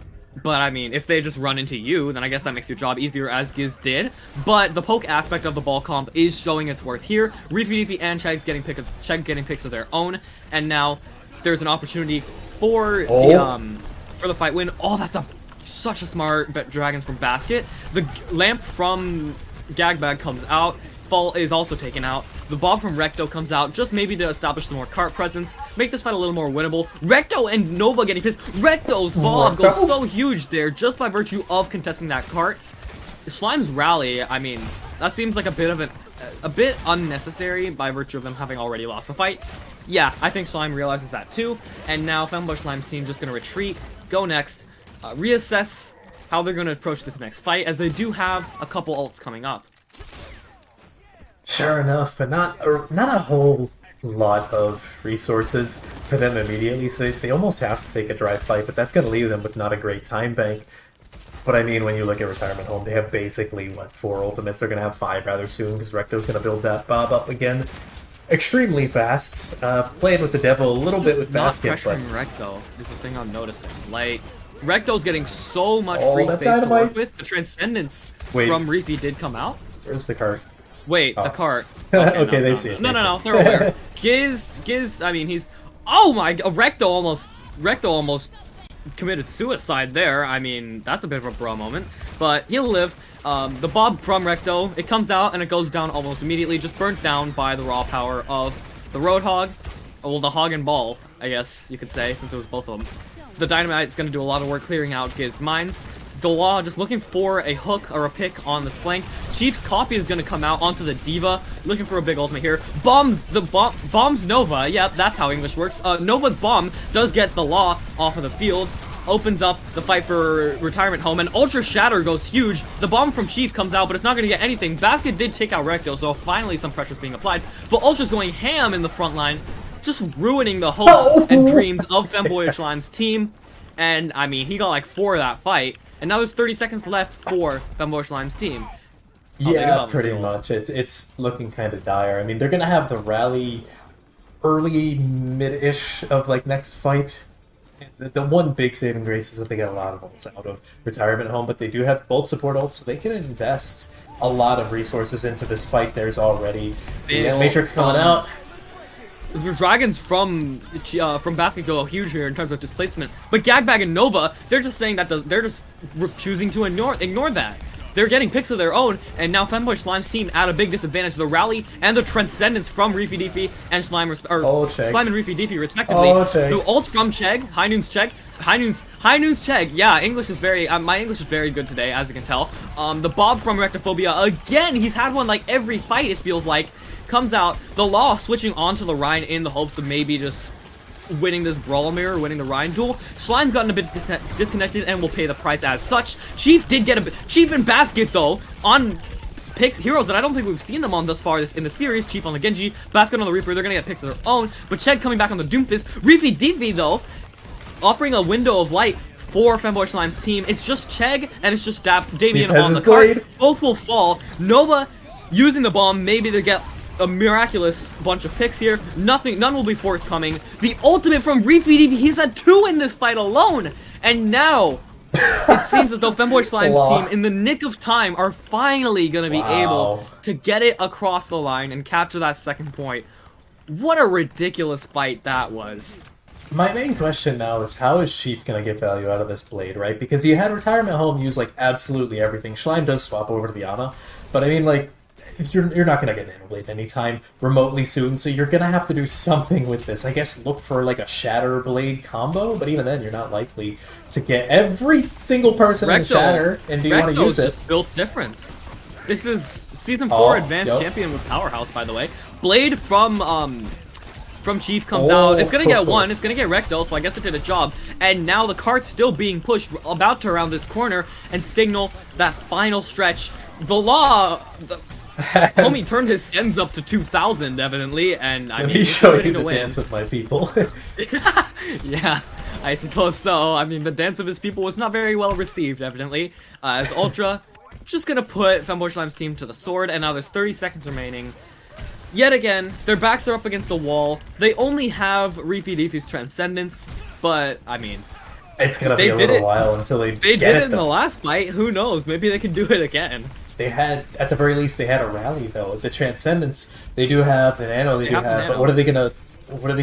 But, I mean, if they just run into you, then I guess that makes your job easier, as Giz did. But the poke aspect of the ball comp is showing its worth here. Reefy and Chegg getting picks of their own. And now there's an opportunity for the fight win. Oh, that's such a smart Dragons from Basket. The lamp from Gagbag comes out. is also taken out. The bomb from Recto comes out, just maybe to establish some more cart presence, make this fight a little more winnable. Recto and Nova getting pissed. Recto's bomb goes so huge there, just by virtue of contesting that cart. Slime's rally, I mean, that seems like a bit unnecessary by virtue of them having already lost the fight. Yeah, I think Shlime realizes that too, and now Femboy Schlime's team just gonna retreat, go next, reassess how they're gonna approach this next fight, as they do have a couple ults coming up.
Sure enough, but not a whole lot of resources for them immediately, so they almost have to take a dry fight, but that's gonna leave them with not a great time bank. But I mean, when you look at Retirement Home, they have basically, what, 4 ultimates? They're going to have 5 rather soon, because Recto's going to build that Bob up again extremely fast. Playing with the devil a little bit with Basket, but...
not pressuring Recto is the thing I'm noticing. Like, Recto's getting so much free space to work with. The Transcendence from Reefy did come out.
Where's the cart?
Wait, the cart.
Okay,
no,
they see it.
No, they're aware. Giz, I mean, he's... Oh my... Recto almost committed suicide there. I mean, that's a bit of a bro moment, but he'll live. The Bob from Recto, it comes out and it goes down almost immediately, just burnt down by the raw power of the Roadhog. Well, the Hog and Ball, I guess you could say, since it was both of them. The Dynamite's gonna do a lot of work clearing out Giz mines. The Law just looking for a hook or a pick on this flank. Chief's copy is gonna come out onto the Diva, looking for a big ultimate here. Bombs Nova, yep, that's how English works. Nova's bomb does get the Law off of the field, opens up the fight for Retirement Home, and Ultra Shatter goes huge. The bomb from Chief comes out, but it's not gonna get anything. Basket did take out Recto, so finally some pressure's being applied, but Ultra's going ham in the front line, just ruining the hopes and dreams of Femboy Schlime's team. And, I mean, he got like 4 of that fight. And now there's 30 seconds left for Femboy Schlime's team.
Yeah, pretty much. It's looking kind of dire. I mean, they're going to have the rally early, mid-ish of, like, next fight. The one big saving grace is that they get a lot of ults out of Retirement Home, but they do have both support ults, so they can invest a lot of resources into this fight. There's already the Matrix coming out.
The Dragons from Basket go huge here in terms of displacement, but Gagbag and Nova, they're just saying that they're just choosing to ignore that. They're getting picks of their own, and now Femboy Schlime's team at a big disadvantage. The rally and the Transcendence from Reefy Deefy and Shlime and Reefy Deefy respectively. The ult from Chegg, High Noon's Chegg. Yeah, English is very my English is very good today, as you can tell. The Bob from Rectophobia again. He's had one like every fight, it feels like. Comes out, the Law switching onto the Rhine in the hopes of maybe just winning this Brawl Mirror, winning the Rhine duel. Schlime's gotten a bit disconnected and will pay the price as such. Chief did get a bit. Chief and Basket, though, on picks, heroes that I don't think we've seen them on thus far in the series. Chief on the Genji, Basket on the Reaper, they're gonna get picks of their own. But Chegg coming back on the Doomfist. Reefy Deefy, though, offering a window of light for Femboy Schlime's team. It's just Chegg and it's just Damien on the card. Both will fall. Nova using the bomb, maybe to get a miraculous bunch of picks here. None will be forthcoming. The ultimate from Reefy Deefy, he's had 2 in this fight alone. And now, it seems as though Femboy Schlime's team, in the nick of time, are finally going to be able to get it across the line and capture that second point. What a ridiculous fight that was.
My main question now is, how is Chief going to get value out of this Blade, right? Because you had Retirement Home use, like, absolutely everything. Shlime does swap over to the Ana, but I mean, like, you're not going to get Nano Blade anytime remotely soon, so you're going to have to do something with this. I guess look for, like, a Shatter Blade combo, but even then, you're not likely to get every single person in Shatter, and do you want to use it?
Just built different. This is Season 4 Advanced Champion with Powerhouse, by the way. Blade from Chief comes out. It's gonna get 1. It's gonna get Recto, so I guess it did a job. And now the cart's still being pushed, about to round this corner and signal that final stretch. The Law, homie turned his sends up to 2,000, evidently, and I mean,
he's showing the dance of my people.
Yeah, I suppose so. I mean, the dance of his people was not very well received, evidently. As Ultra just gonna put Femboy Schlime's team to the sword, and now there's 30 seconds remaining. Yet again, their backs are up against the wall. They only have Reefy Deefy's Transcendence, but, I mean,
it's gonna be a little while until they
did it in the last fight. Who knows? Maybe they can do it again.
They had, at the very least, they had a rally though. The Transcendence, they do have the Nano, they do have, but what are they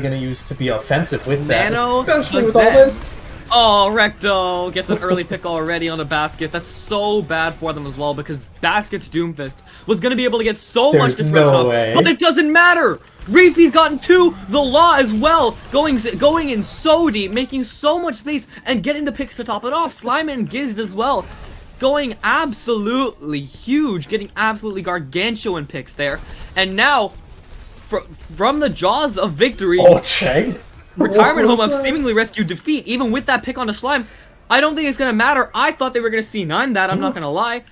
gonna use to be offensive with that?
Nano,
especially with all this.
Oh, Recto gets an early pick already on the basket. That's so bad for them as well because Basket's Doomfist was going to be able to get so much
There's
disruption
no
off.
way.
But it doesn't matter! Reefy's gotten 2, the Law as well, going in so deep, making so much space, and getting the picks to top it off. Shlime and Gizzed as well, going absolutely huge, getting absolutely gargantuan picks there. And now, from the jaws of victory...
Oh, Cheng!
Retirement Home have seemingly rescued defeat, even with that pick on the Shlime. I don't think it's gonna matter. I thought they were gonna C9 that, I'm not gonna lie.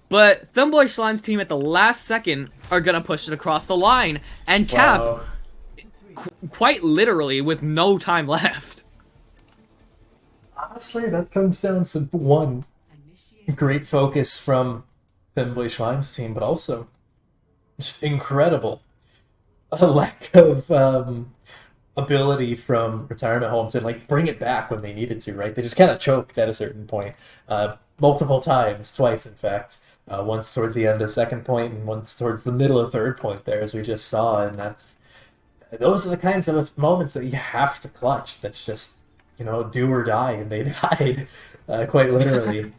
But Femboy Schlime's team at the last second are gonna push it across the line. And Cap,
Wow.
quite literally, with no time left.
Honestly, that comes down to one, great focus from Femboy Schlime's team, but also just incredible. A lack of ability from Retirement Homes and like bring it back when they needed to, right? They just kind of choked at a certain point, multiple times, twice in fact. Once towards the end of second point and once towards the middle of third point there, as we just saw, and those are the kinds of moments that you have to clutch. That's just, you know, do or die, and they died, quite literally.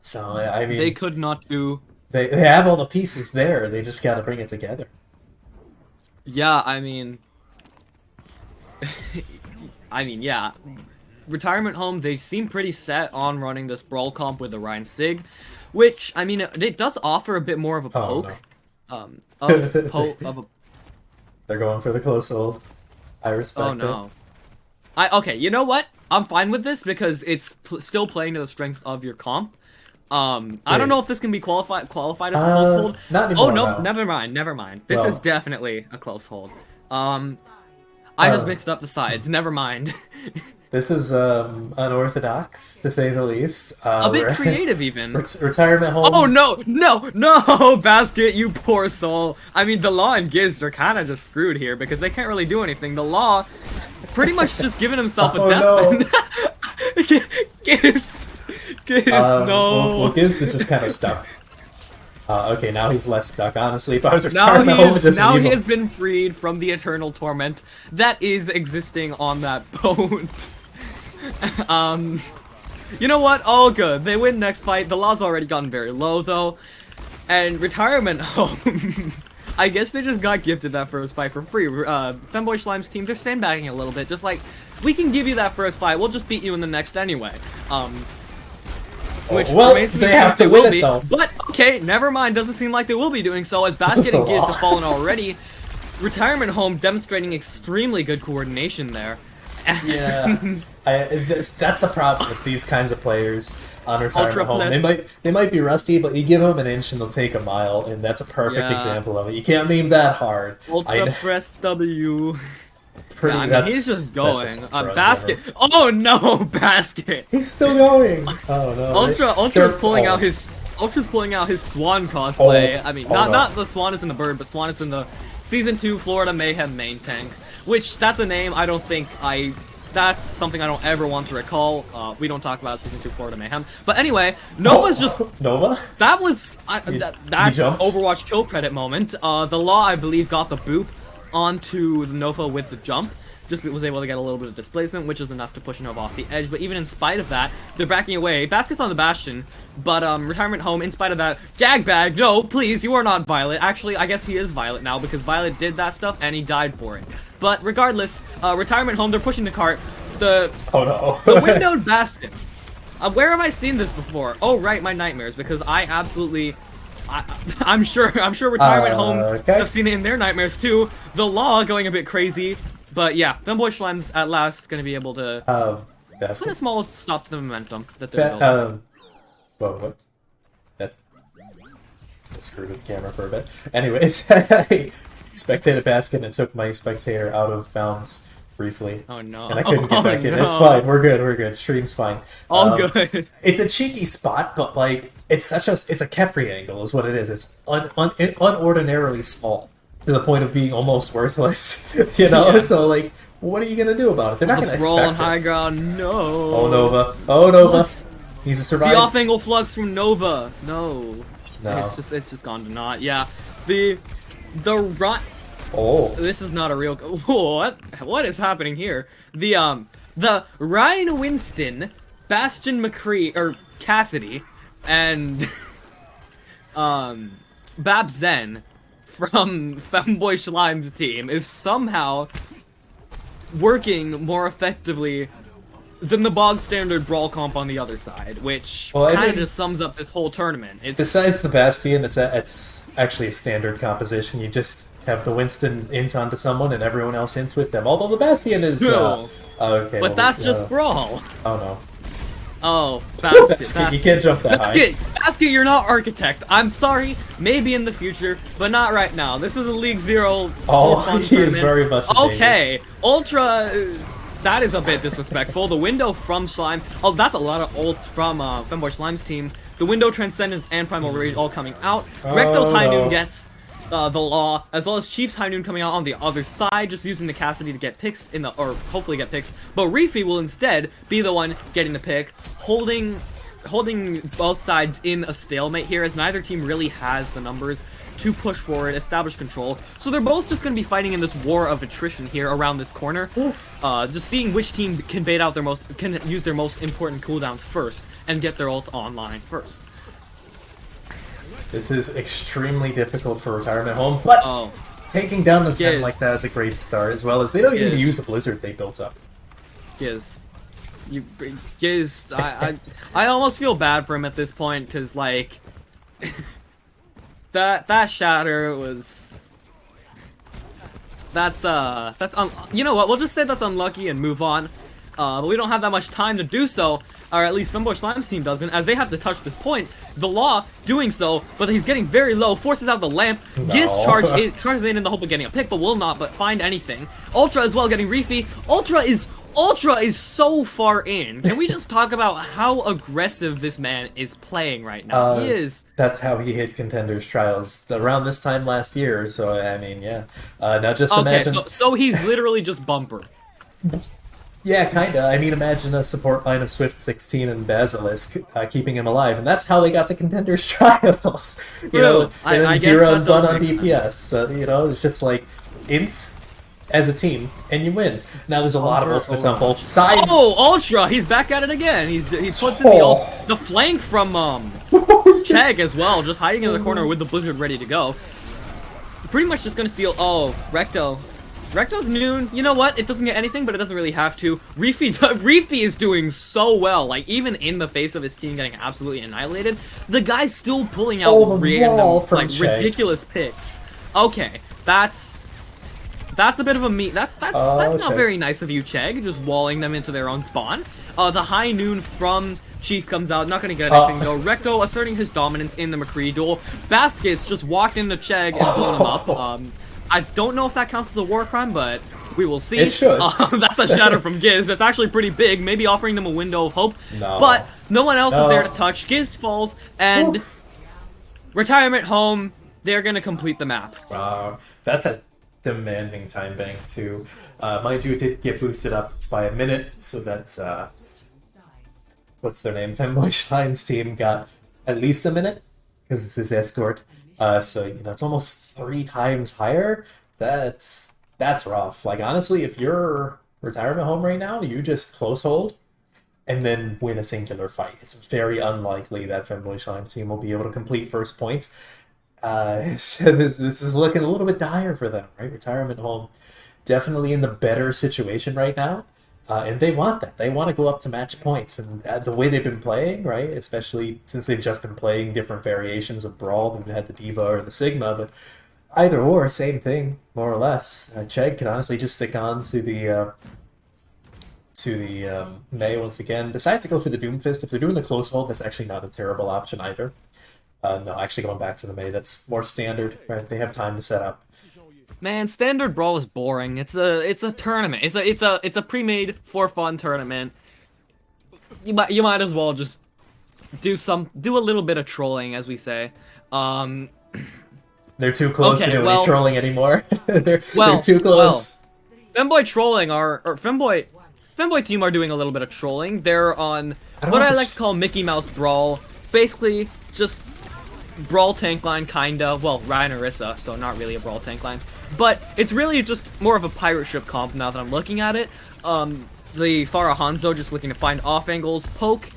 So I mean,
They could not do...
they have all the pieces there. They just got to bring it together.
Yeah, I mean... yeah. Retirement Home, they seem pretty set on running this Brawl comp with the Ryan Sig, which, I mean, it does offer a bit more of a poke.
No. They're going for the close hold. I respect it.
Oh, no. Okay, you know what? I'm fine with this because it's still playing to the strength of your comp. I don't know if this can be qualified as a close hold.
Not anymore,
Oh, no,
no.
never mind. This
Well,
is definitely a close hold. I just mixed up the sides. Never mind.
This is unorthodox, to say the least.
A bit creative, even.
Retirement Home.
Oh, no, Basket, you poor soul. I mean, the Law and Giz are kind of just screwed here because they can't really do anything. The Law pretty much just giving himself a death. Giz, no.
Well, Giz is just kind of stuck. Okay, now he's less stuck, honestly. If I was
Now
Retirement Home, just
he
leave him.
has been freed from the eternal torment that is existing on that boat. You know what? All good. They win next fight. The Law's already gotten very low, though. And Retirement Home... I guess they just got gifted that first fight for free. Femboy Schlime's team, they're sandbagging a little bit. Just like, we can give you that first fight. We'll just beat you in the next anyway. Which
well,
remains to be
they
seen
have
if
to
they
win
will
it,
be.
though.
But, okay, never mind. Doesn't seem like they will be doing so, as Basket and Giz have fallen already. Retirement Home demonstrating extremely good coordination there.
Yeah, that's the problem with these kinds of players on Retirement Home.
Ultra
They might be rusty, but you give them an inch and they'll take a mile, and that's a perfect example of it. You can't meme that hard.
Ultra press W.
Pretty,
I mean, he's just going.
just
Basket. Oh no, Basket.
He's still going. Oh no.
Ultra's pulling out his Swan cosplay. I mean, not the Swan is in the bird, but Swan is in the Season 2 Florida Mayhem main tank. Which, that's a name I don't think that's something I don't ever want to recall. We don't talk about Season 2 Florida Mayhem. But anyway, Nova's just...
Nova?
That's Overwatch kill credit moment. The Law, I believe, got the boop onto the Nova with the jump. Just was able to get a little bit of displacement, which is enough to push Nova off the edge. But even in spite of that, they're backing away. Basket's on the Bastion, but Retirement Home, in spite of that, Gagbag, no, please, you are not Violet. Actually, I guess he is Violet now, because Violet did that stuff, and he died for it. But regardless, Retirement Home, they're pushing the cart. The windowed Bastion. Where have I seen this before? Oh, right, my nightmares, because I absolutely... I'm sure Retirement Home have seen it in their nightmares too. The Law going a bit crazy. But yeah, Femboy Schlime's at last going to be able to put a small stop to the momentum that they're building.
Whoa, what? That screwed with the camera for a bit. Anyways, I spectated Basket and took my spectator out of bounds briefly.
Oh no.
And I couldn't get back in. It's fine, we're good. Stream's fine.
All good.
It's a cheeky spot, but like, it's a Kefri angle is what it is. It's unordinarily small. To the point of being almost worthless, you know. Yeah. So like, what are you gonna do about it? They're not gonna expect
on high ground. No.
Oh Nova. He's a survivor.
The off angle flux from Nova. No. It's just gone to naught. Yeah. The run.
Oh.
This is not a real. What is happening here? The the Ryan Winston, Bastion McCree, or Cassidy, and Bab Zen from Femboy Schlime's team is somehow working more effectively than the bog standard brawl comp on the other side, which kind of just sums up this whole tournament.
Besides the Bastion, it's actually a standard composition. You just have the Winston int onto someone and everyone else ints with them. Although the Bastion is okay,
but that's just brawl.
Oh no.
Oh, Basket.
You can't jump that high.
Basket, you're not Architect. I'm sorry, maybe in the future, but not right now. This is a League Zero.
Oh, he is very much
okay. Ultra, that is a bit disrespectful. The window from Shlime. Oh, that's a lot of ults from Femboy Schlime's team. The window, Transcendence, and Primal Rage all coming out. Recto's High Noon gets the Law, as well as Chief's High Noon coming out on the other side, just using the Cassidy to get picks or hopefully get picks. But Reefy will instead be the one getting the pick, holding both sides in a stalemate here, as neither team really has the numbers to push forward, establish control. So they're both just going to be fighting in this war of attrition here around this corner, just seeing which team can use their most important cooldowns first and get their ult online first.
This is extremely difficult for Retirement Home, but taking down the Zen like that is a great start, as well as they don't even need to use the Blizzard they built up.
I almost feel bad for him at this point, because, like, that Shatter was... you know what, we'll just say that's unlucky and move on. But we don't have that much time to do so, or at least Femboy Slime's team doesn't, as they have to touch this point. The Law doing so, but he's getting very low, forces out the lamp. Giz charges in the hope of getting a pick, but will not find anything. Ultra as well getting Reefy. Ultra is so far in. Can we just talk about how aggressive this man is playing right now? He is.
That's how he hit Contenders Trials around this time last year, so I mean, yeah. Now just imagine...
Okay, so he's literally just bumper.
Yeah, kinda. I mean, imagine a support line of Swift 16 and Basilisk keeping him alive, and that's how they got the Contenders Trials. You know, and then Zero and Bun on DPS. So, you know, it's just like int as a team, and you win. Now there's a lot of ultimates on both sides.
Oh, Ultra! He's back at it again. He puts in the flank from Chegg as well, just hiding in the corner with the Blizzard ready to go. Pretty much just gonna steal. Oh, Recto's Noon, you know what? It doesn't get anything, but it doesn't really have to. Reefy is doing so well. Like, even in the face of his team getting absolutely annihilated, the guy's still pulling out random, like, ridiculous picks. Okay, that's a bit of a that's not very nice of you, Chegg, just walling them into their own spawn. The High Noon from Chief comes out, not gonna get anything though. Recto asserting his dominance in the McCree duel. Baskets just walked into Chegg and blew him up. I don't know if that counts as a war crime, but we will see.
It should.
That's a shatter from Giz. That's actually pretty big, maybe offering them a window of hope. But no one else is there to touch. Giz falls, and Retirement Home, they're going to complete the map.
Wow, that's a demanding time bank, too. Mind you, it did get boosted up by a minute, so that's, what's their name? Femboy Schlime's team got at least a minute, because it's his escort. So, you know, it's almost 3 times higher. That's rough. Like, honestly, if you're Retirement Home right now, you just close hold and then win a singular fight. It's very unlikely that Femboy Shlime team will be able to complete first points. So this is looking a little bit dire for them, right? Retirement Home definitely in the better situation right now. And they want that. They want to go up to match points. And the way they've been playing, right, especially since they've just been playing different variations of Brawl, they've had the Diva or the Sigma, but either or, same thing, more or less. Chegg can honestly just stick on to the Mei once again. Decides to go for the Doomfist. If they're doing the close hold, that's actually not a terrible option either. No, actually going back to the Mei, that's more standard, right? They have time to set up.
Man, standard Brawl is boring. It's a tournament. It's a pre-made for fun tournament. You might as well just do a little bit of trolling, as we say.
They're too close to do any trolling anymore. they're too close.
Femboy trolling Femboy team are doing a little bit of trolling. They're on what I like to call Mickey Mouse Brawl. Basically, just Brawl tank line, kinda. Well, Ryan Orisa, so not really a Brawl tank line. But it's really just more of a pirate ship comp now that I'm looking at it. the Farah Hanzo just looking to find off angles, poke,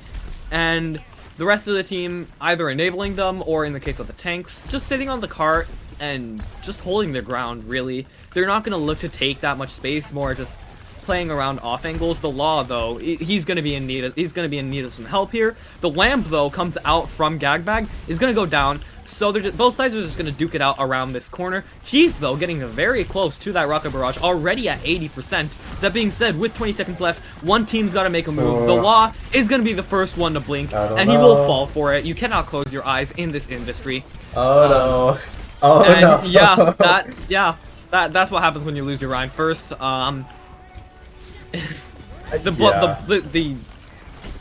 and the rest of the team either enabling them or, in the case of the tanks, just sitting on the cart and just holding their ground, really. They're not going to look to take that much space, more just playing around off angles. The Law, though, he's going to be in need of some help here. The Lamp, though, comes out from Gagbag, is going to go down. So both sides are just going to duke it out around this corner. Chief, though, getting very close to that Rocket Barrage, already at 80%. That being said, with 20 seconds left, one team's got to make a move. The Law is going to be the first one to blink, and he will fall for it. You cannot close your eyes in this industry.
Oh no. Oh
and
no.
That's what happens when you lose your Rhine first. The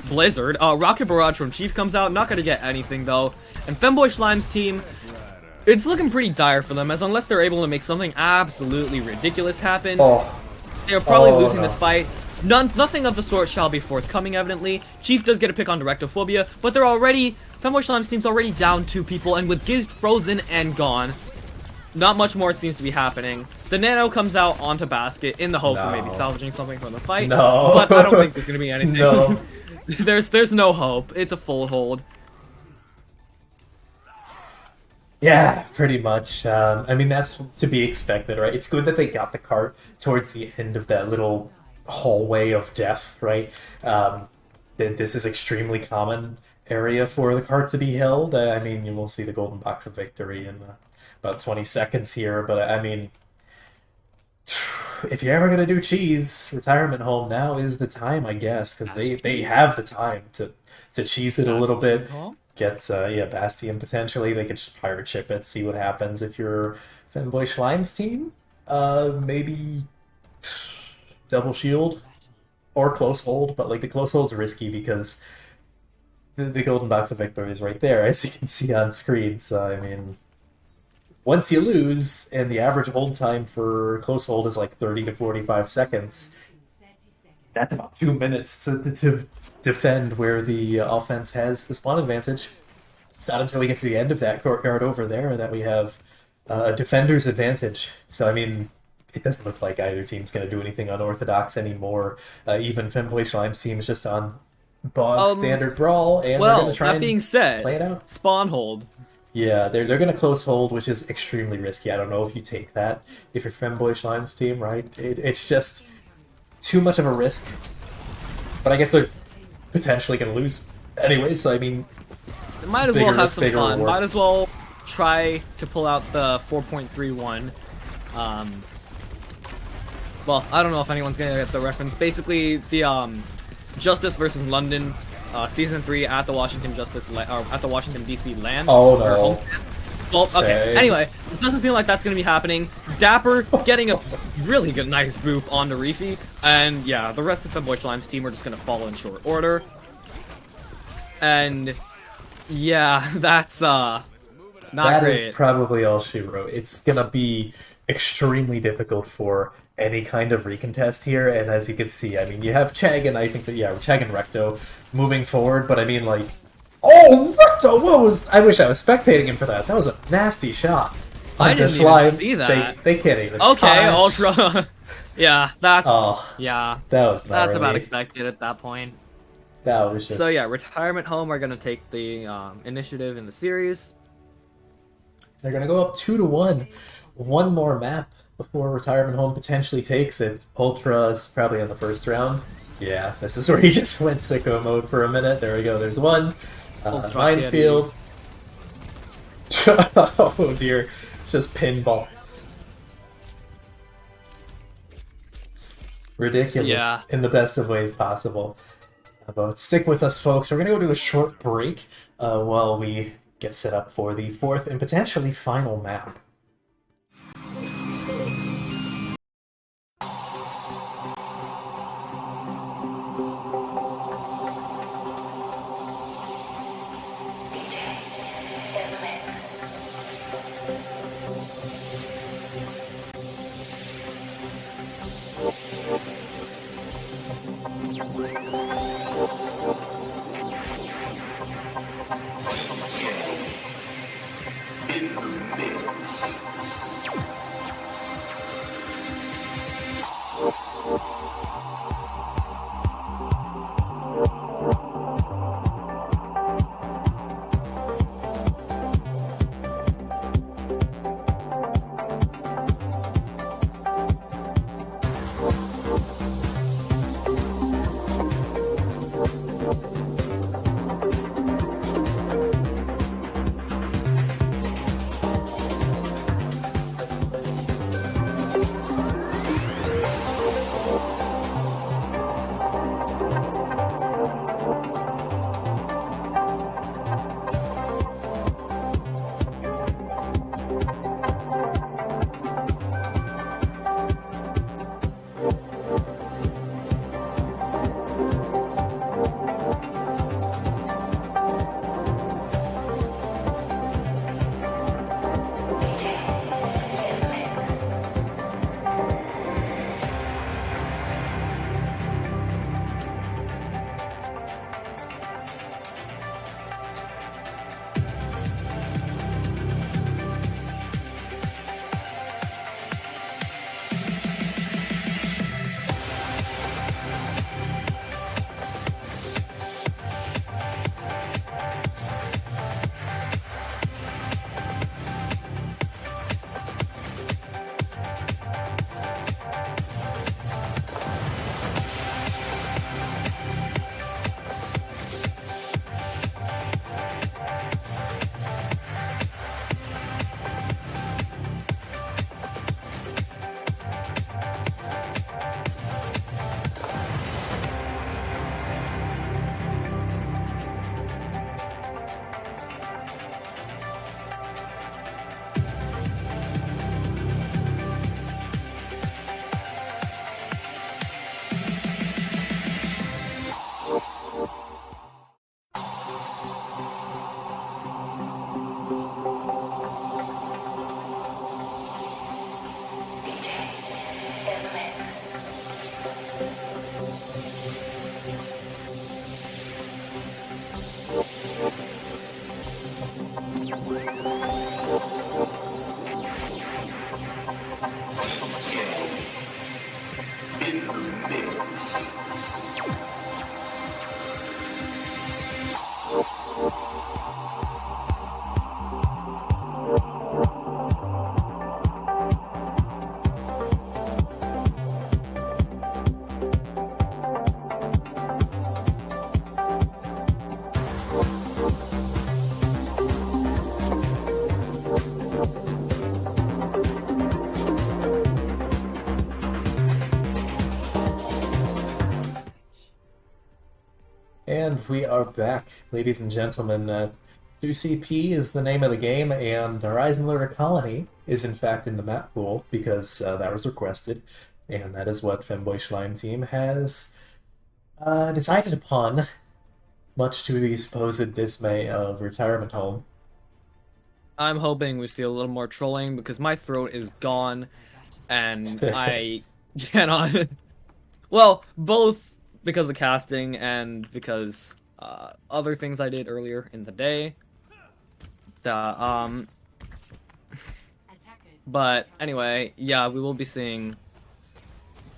Blizzard, Rocket Barrage from Chief comes out, not gonna get anything though. And Femboy Schlime's team, it's looking pretty dire for them, as unless they're able to make something absolutely ridiculous happen, they're probably losing this fight. Nothing of the sort shall be forthcoming, evidently. Chief does get a pick on Directophobia, but Femboy Schlime's team's already down 2 people, and with Giz frozen and gone, not much more seems to be happening. The Nano comes out onto Basket in the hopes of maybe salvaging something from the fight, but I don't think there's gonna be anything.
No.
There's no hope. It's a full hold.
Yeah, pretty much. I mean, that's to be expected, right? It's good that they got the cart towards the end of that little hallway of death, right? This is extremely common area for the cart to be held. I mean, you will see the golden box of victory in about 20 seconds here, but I mean, if you're ever gonna do cheese, retirement home, now is the time, I guess, because they have the time to cheese it a little bit. Get Bastion potentially. They could just pirate ship it, see what happens. If you're Femboy Schlime's team, maybe double shield or close hold, but like the close hold's risky because the golden box of victory is right there, as you can see on screen. So I mean, once you lose, and the average hold time for close hold is like 30 to 45 seconds, that's about 2 minutes to defend where the offense has the spawn advantage. It's not until we get to the end of that courtyard over there that we have a defender's advantage. So, I mean, it doesn't look like either team's going to do anything unorthodox anymore. Even Femboy Schlime's team is just on bog standard brawl, and they're going to try and play it out.
Spawn hold.
Yeah, they're going to close hold, which is extremely risky. I don't know if you take that if you're Femboy Schlime's team, right? It's just too much of a risk. But I guess they're potentially going to lose anyway, so I mean,
they might as well have some fun. Reward. Might as well try to pull out the 4.31. Well, I don't know if anyone's going to get the reference. Basically, the Justice versus London Season 3 at the Washington DC land.
Oh no.
Well, okay. Anyway, it doesn't seem like that's going to be happening. Dapper getting a really good, nice boop onto Reefy. And yeah, the rest of Femboy Schlime's team are just going to follow in short order. And yeah, that's not great.
That is probably all she wrote. It's going to be extremely difficult for any kind of recontest here. And as you can see, I mean, you have Chag and I think that, Chag and Recto moving forward. But I mean, like, oh, Recto! What was? I wish I was spectating him for that. That was a nasty shot.
I didn't even see that.
They can't even.
Okay,
touch.
Ultra. Yeah, that's
that was gnarly.
That's about expected at that point.
That was just.
So yeah, Retirement Home are gonna take the initiative in the series.
They're gonna go up 2-1. One more map before Retirement Home potentially takes it. Ultra is probably in the first round. Yeah, this is where he just went sicko mode for a minute. There we go. There's one. Minefield. Oh dear. It's just pinball. It's ridiculous in the best of ways possible. But stick with us, folks. We're going to go to a short break while we get set up for the 4th and potentially final map. And we are back, ladies and gentlemen. 2CP is the name of the game, and Horizon Lunar Colony is in fact in the map pool because that was requested, and that is what Femboy Shlime team has decided upon, much to the supposed dismay of Retirement Home.
I'm hoping we see a little more trolling because my throat is gone, and I cannot. Well, both because of casting and because other things I did earlier in the day. But anyway, yeah, we will be seeing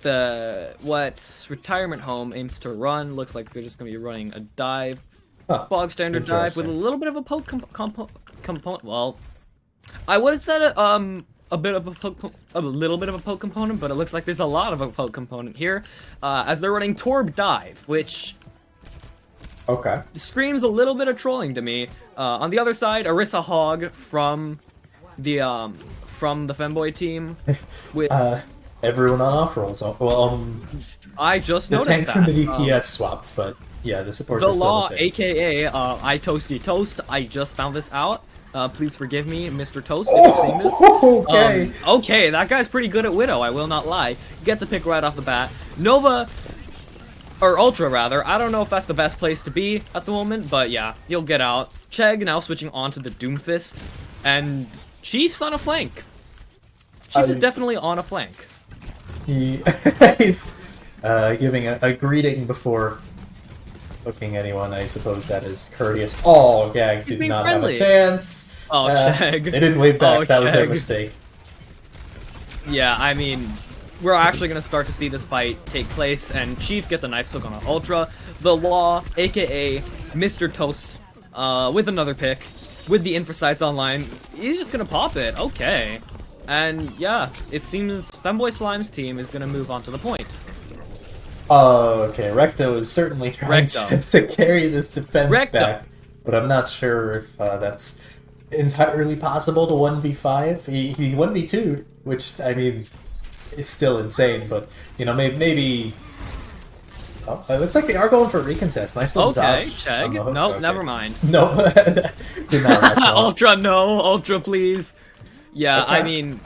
what Retirement Home aims to run. Looks like they're just going to be running a dive, bog standard dive with a little bit of a poke component. Well, I would have said a little bit of a poke component, but it looks like there's a lot of a poke component here, as they're running Torb dive, which screams a little bit of trolling to me. On the other side, Orisa Hog from the Femboy team with
everyone on off rolls. Well,
I just
the
noticed
tanks
that.
and the DPS swapped, but yeah, the supports
the
are still
law,
the same.
aka I Toasty Toast. I just found this out. Please forgive me, Mr. Toast, if you've seen this.
Okay.
Okay, that guy's pretty good at Widow, I will not lie. Gets a pick right off the bat. Nova, or Ultra rather, I don't know if that's the best place to be at the moment, but yeah, he'll get out. Chegg now switching on to the Doomfist, and Chief's on a flank. Chief is definitely on a flank.
He's giving a greeting before hooking anyone. I suppose that is courteous. Oh, Gag did not
friendly.
have a chance.
Oh, Chegg.
They didn't wave back.
Oh,
that was their
Chegg.
mistake.
Yeah, I mean, we're actually going to start to see this fight take place, and Chief gets a nice hook on an Ultra. The Law, aka Mr. Toast, with another pick, with the Infrasights online, he's just going to pop it. Okay. And yeah, it seems Femboy Slime's team is going to move on to the point.
Okay, Recto is certainly trying to carry this defense back, but I'm not sure if that's entirely possible to 1v5. He 1v2'd, which, I mean, is still insane, but, you know, maybe... Oh, it looks like they are going for a recontest. Nice little dodge.
Chegg. Nope,
okay.
Never mind.
No, did not last long.
Ultra, no. Ultra, please. Yeah, okay. I mean,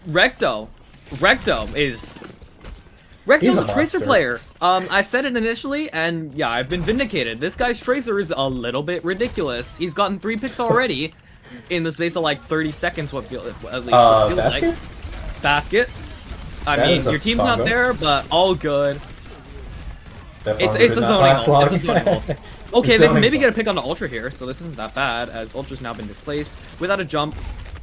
Recto's a Tracer player. I said it initially, and yeah, I've been vindicated. This guy's Tracer is a little bit ridiculous. He's gotten 3 picks already in the space of like 30 seconds, at least what feels
Basket?
like. Basket. I mean, your team's not there, but all good. It's a zoning ult. It's a zoning ult. Okay, they can maybe get a pick on the Ultra here, so this isn't that bad, as Ultra's now been displaced without a jump.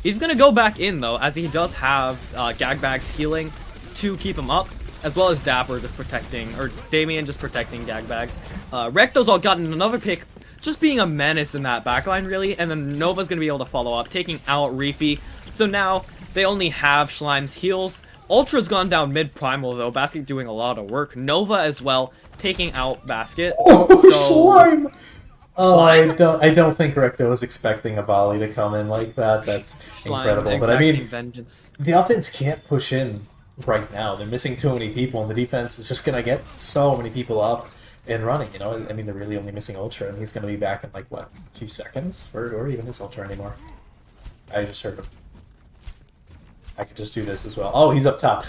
He's gonna go back in, though, as he does have Gagbag's healing to keep him up, as well as Dapper just protecting, or Damien just protecting Gagbag. Recto's all gotten another pick, just being a menace in that backline, really, and then Nova's gonna be able to follow up, taking out Reefy. So now, they only have Schlime's heals. Ultra's gone down mid-primal, though, Basket doing a lot of work. Nova as well, taking out Basket.
Oh, Shlime! Oh, Shlime? I don't think Recto was expecting a volley to come in like that. That's incredible. But I mean,
vengeance.
The offense can't push in right now. They're missing too many people, and the defense is just going to get so many people up and running, you know? I mean, they're really only missing Ultra, and he's going to be back in, like, what, a few seconds? Or even his Ultra anymore. I just heard him. I could just do this as well. Oh, he's up top.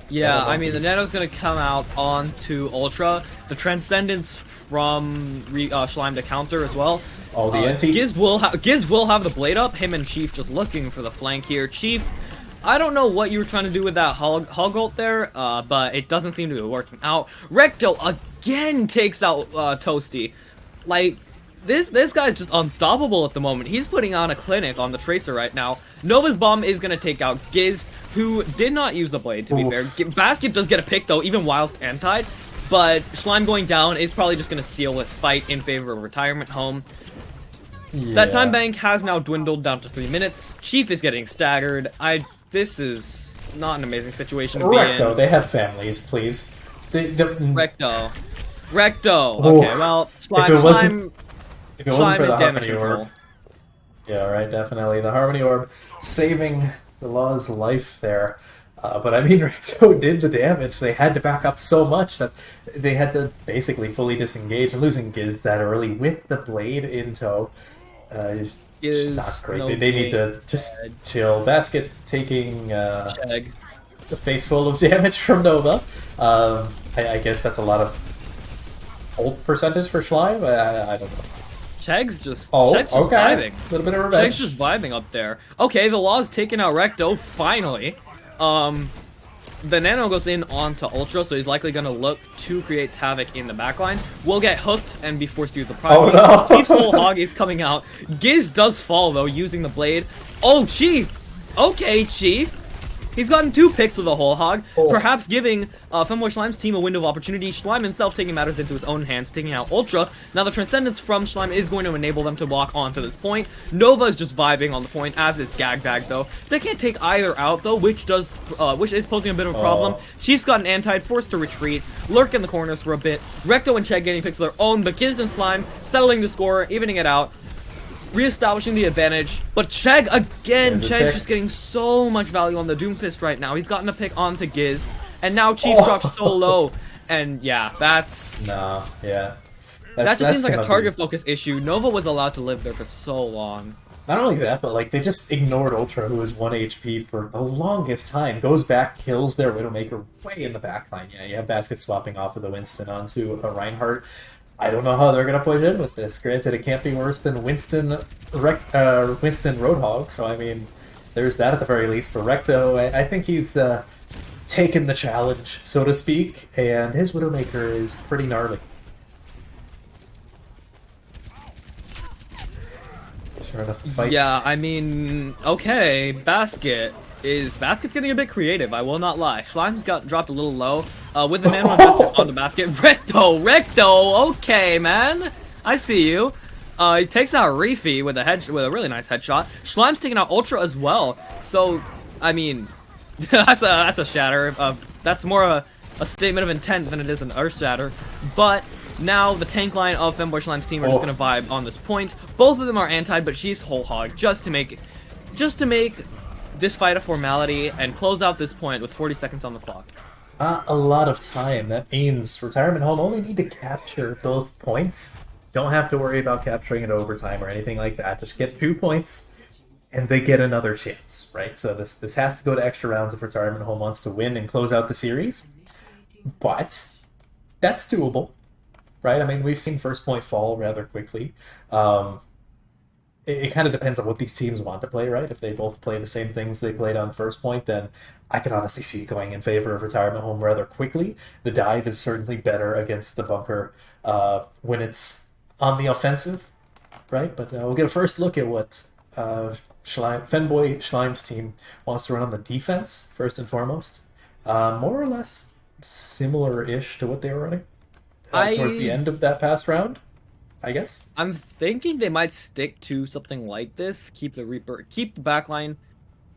Yeah, I mean, the Nano's gonna come out onto Ultra. The Transcendence from Shlime to counter as well.
Oh, the NT.
Giz will have the blade up. Him and Chief just looking for the flank here. Chief, I don't know what you were trying to do with that hog ult there, but it doesn't seem to be working out. Recto again takes out Toasty. Like, this guy's just unstoppable at the moment. He's putting on a clinic on the Tracer right now. Nova's bomb is gonna take out Giz. who did not use the blade, to be
Oof.
fair. Basket does get a pick, though, even whilst anti. But Shlime going down is probably just going to seal this fight in favor of Retirement Home.
Yeah.
That time bank has now dwindled down to 3 minutes. Chief is getting staggered. This is not an amazing situation to be in.
Recto, they have families, please.
Recto. Okay, well, Shlime
if it wasn't for
is
the
damage
Harmony Orb.
control.
Yeah, right, definitely. The Harmony Orb saving the Law's life there. But I mean, Recto did the damage. They had to back up so much that they had to basically fully disengage. And losing Giz that early with the blade in tow is not great.
No
they need to just chill. Basket taking
Chegg.
a face full of damage from Nova. I guess that's a lot of ult percentage for Shlime. I don't know.
Chegg's just
okay.
vibing.
A little bit of revenge.
Chegg's just vibing up there. Okay, the Law's taking out Recto, finally. The Nano goes in onto Ultra, so he's likely going to look to create havoc in the backline. Will get hooked and be forced to use the Prime.
Oh no!
Chief's whole hog is coming out. Giz does fall, though, using the blade. Oh, Chief! Okay, Chief! He's gotten 2 picks with a whole hog, perhaps giving Femboy Schlime's team a window of opportunity. Shlime himself taking matters into his own hands, taking out Ultra. Now the Transcendence from Shlime is going to enable them to walk onto this point. Nova is just vibing on the point, as is Gag Bag, though. They can't take either out, though, which is posing a bit of a problem. Chief's got an anti, forced to retreat, lurk in the corners for a bit. Recto and Chegg getting picks of their own, but Giz and Slime settling the score, evening it out. Reestablishing the advantage, but Chegg again. Chegg's just getting so much value on the Doomfist right now. He's gotten a pick onto Giz, and now Chief drops so low, and yeah, that's
that
just seems like a target focus issue. Nova was allowed to live there for so long.
Not only that, but like they just ignored Ultra, who was 1 HP for the longest time. Goes back, kills their Widowmaker way in the backline. Yeah, you have Basket swapping off of the Winston onto a Reinhardt. I don't know how they're going to push in with this. Granted, it can't be worse than Winston Roadhog, so I mean, there's that at the very least. For Recto, I think he's taken the challenge, so to speak, and his Widowmaker is pretty gnarly. Sure enough, the fights.
Yeah, I mean, okay, Basket's getting a bit creative, I will not lie. Schlime's got dropped a little low. With the Nano investment on the Basket. Recto, okay, man. I see you. He takes out Reefy with a really nice headshot. Schlime's taking out Ultra as well. So, I mean, that's a shatter. That's more a statement of intent than it is an Earth shatter. But now the tank line of Femboy Schlime's team are just gonna vibe on this point. Both of them are anti, but she's whole hog just to make this fight a formality and close out this point with 40 seconds on the clock.
Not a lot of time. That means Retirement Home only need to capture both points. Don't have to worry about capturing it overtime or anything like that. Just get 2 points, and they get another chance, right? So this has to go to extra rounds if Retirement Home wants to win and close out the series. But that's doable, right? I mean, we've seen first point fall rather quickly. It kind of depends on what these teams want to play, right? If they both play the same things they played on first point, then I could honestly see it going in favor of Retirement Home rather quickly. The dive is certainly better against the bunker when it's on the offensive, right? But we'll get a first look at what Femboy Schlime's team wants to run on the defense, first and foremost. More or less similar-ish to what they were running towards the end of that past round, I guess.
I'm thinking they might stick to something like this. Keep the backline.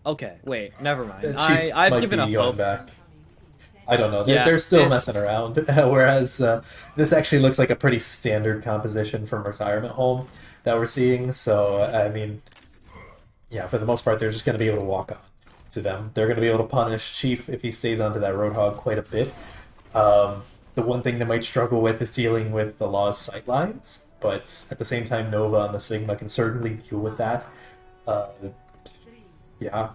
Okay, wait, never mind. I've given up hope.
Back. I don't know. They're still messing around. Whereas this actually looks like a pretty standard composition from Retirement Home that we're seeing. So, I mean, yeah, for the most part, they're just going to be able to walk on to them. They're going to be able to punish Chief if he stays onto that Roadhog quite a bit. The one thing they might struggle with is dealing with the Law's sightlines, but at the same time, Nova and the Sigma can certainly deal with that. Yeah,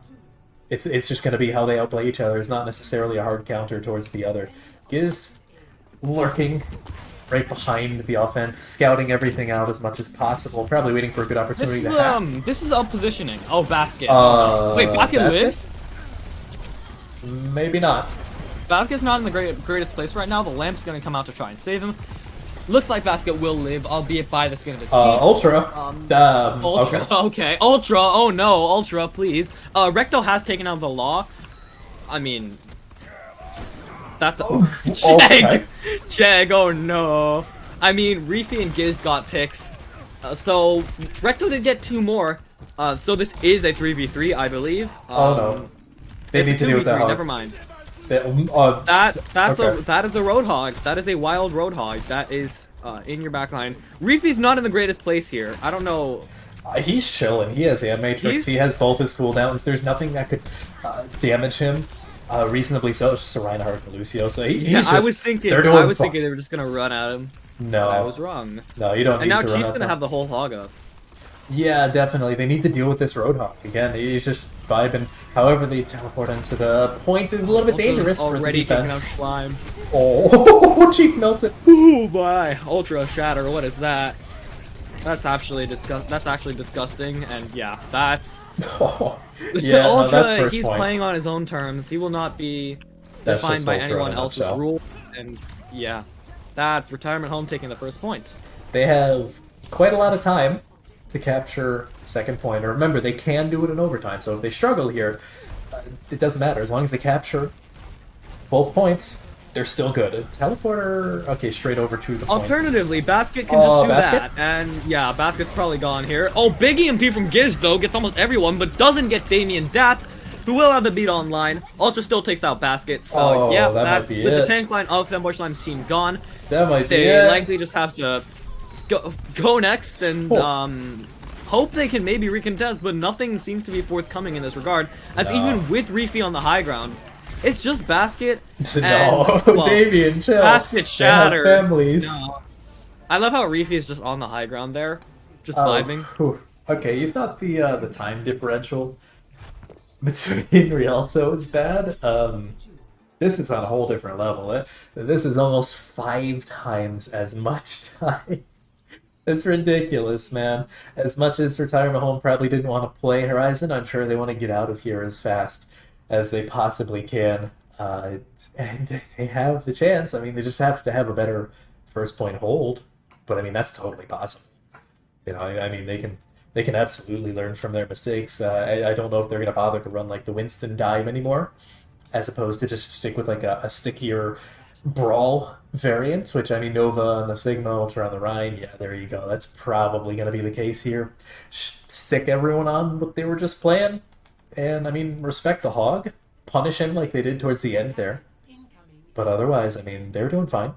it's just going to be how they outplay each other. It's not necessarily a hard counter towards the other. Giz lurking right behind the offense, scouting everything out as much as possible, probably waiting for a good opportunity to hack.
This is up positioning. Oh, Basket. Wait, Basket lives?
Maybe not.
Basket's not in the greatest place right now. The Lamp's going to come out to try and save him. Looks like Basket will live, albeit by the skin of his teeth.
Ultra.
Ultra. Okay. Ultra. Oh no, Ultra, please. Recto has taken out the Law. I mean, that's a
Okay.
Jag. Oh no. I mean, Reefy and Giz got picks, so Recto did get 2 more. So this is a 3v3, I believe.
Oh no, they need to deal with that.
Never mind.
That
That is a Roadhog. That is a wild Roadhog. That is in your backline. Reefy's not in the greatest place here. I don't know.
He's chilling. He has Matrix. He has both his cooldowns. There's nothing that could damage him reasonably so. It's just a Reinhardt and Lucio. So he's just,
I was thinking they were just gonna run at him.
No,
I was wrong.
No, you don't.
And
need
now
to
Chief's gonna have the whole hog up.
Yeah, definitely. They need to deal with this Roadhog again. He's just vibing. However, they teleport into the point is a little bit dangerous for the defense.
Already kicking out Shlime.
Oh, cheek melted.
Ooh, boy. Ultra Shatter. What is that? That's actually disgusting. And yeah, that's.
Oh, yeah,
Ultra,
no, that's first
he's
point.
Playing on his own terms. He will not be
That's
defined by
Ultra
anyone else's
nutshell.
rules. And yeah, that's Retirement Home taking the first point.
They have quite a lot of time to capture second point. Remember, they can do it in overtime, so if they struggle here, it doesn't matter. As long as they capture both points, they're still good. A teleporter, okay, straight over to the point.
Alternatively, Basket can just do
Basket?
that. And yeah, Basket's probably gone here. Oh, big EMP from Giz, though, gets almost everyone, but doesn't get Damien Dap, who will have the beat online. Ultra still takes out Basket, so yeah,
that
that's
might be
with
it.
the tank line of Femboy Slime's team gone.
That might be
They
it.
likely just have to go next and hope they can maybe recontest, but nothing seems to be forthcoming in this regard. As even with Reefy on the high ground, it's just Basket and well,
Damien, chill.
Basket Shatter.
They have families.
No. I love how Reefy is just on the high ground there, just vibing.
Whew. Okay, you thought the time differential between Rialto was bad. This is on a whole different level. This is almost 5 times as much time. It's ridiculous, man. As much as Retirement Home probably didn't want to play Horizon, I'm sure they want to get out of here as fast as they possibly can. And they have the chance. I mean, they just have to have a better first point hold. But I mean, that's totally possible. You know, I mean, they can absolutely learn from their mistakes. I don't know if they're going to bother to run like the Winston dive anymore, as opposed to just stick with like a stickier brawl variant, which I mean, Nova on the Sigma, Ultra on the Rhine. Yeah, there you go. That's probably going to be the case here. Stick everyone on what they were just playing, and I mean, respect the Hog, punish him like they did towards the end there. But otherwise, I mean, they're doing fine.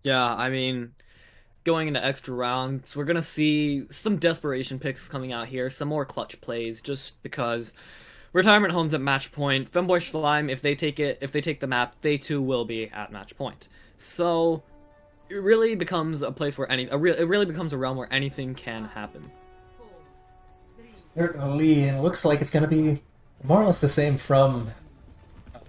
Yeah, I mean, going into extra rounds, we're gonna see some desperation picks coming out here, some more clutch plays, just because Retirement Home's at match point. Femboy Shlime, if they take the map, they too will be at match point. So it really becomes a place where it really becomes a realm where anything can happen.
Certainly, and it looks like it's going to be more or less the same from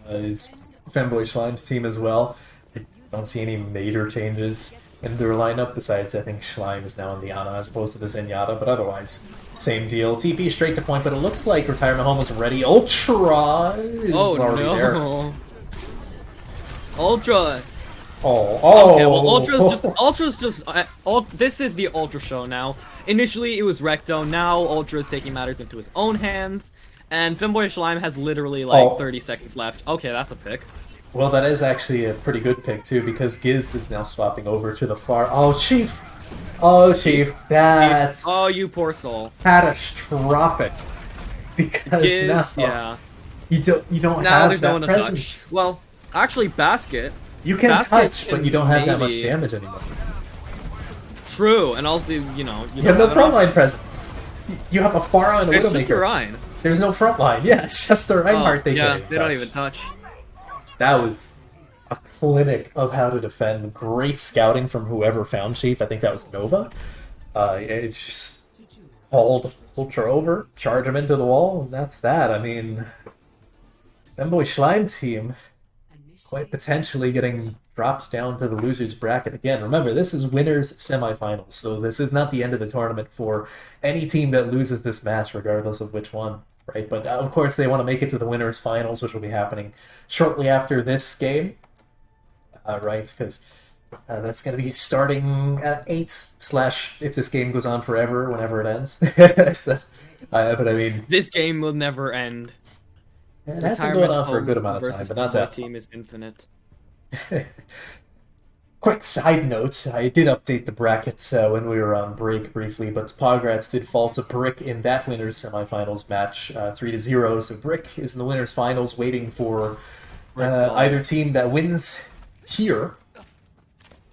Femboy Schlime's team as well. I don't see any major changes in their lineup, besides I think Shlime is now in the Ana as opposed to the Zenyatta, but otherwise, same deal. TP straight to point, but it looks like Retirement Home is ready. Ultra is already there.
Ultra!
Oh.
Okay, well, Ultra's just, this is the Ultra show now. Initially, it was Recto, now Ultra is taking matters into his own hands, and Femboy Shlime has literally, like, 30 seconds left. Okay, that's a pick.
Well, that is actually a pretty good pick, too, because Giz is now swapping over to the far... Oh, Chief! Oh, Chief, that's...
Oh, you poor soul.
Catastrophic. Because
Giz,
now...
yeah.
You don't
Now
have
there's
that
no one to
presence.
touch. Well, actually, Basket...
You can
Basket
touch, but you don't have that much
maybe-
damage anymore.
True, and also, you know...
You have no frontline presence. You have a Pharah and a
It's just
Widowmaker.
Ryan.
There's no frontline. Yeah, it's just the Reinhardt they
yeah,
can't
they don't even touch.
That was a clinic of how to defend. Great scouting from whoever found Chief. I think that was Nova. It's just hauled Ultra over, charge him into the wall, and that's that. I mean, Femboy Schleim team quite potentially getting dropped down to the losers bracket again. Remember, this is winners semifinals, so this is not the end of the tournament for any team that loses this match, regardless of which one. Right, but of course they want to make it to the winners finals, which will be happening shortly after this game. Right, because that's going to be starting at 8 / if this game goes on forever, whenever it ends. So But I mean,
This game will never end.
it has been going
Retirement
on for a good
home
amount of time,
versus
but not
Femboy
that
team is infinite.
long. Quick side note, I did update the brackets when we were on break briefly, but Pograts did fall to Brick in that winner's semifinals match, 3-0. So Brick is in the winner's finals, waiting for either team that wins here,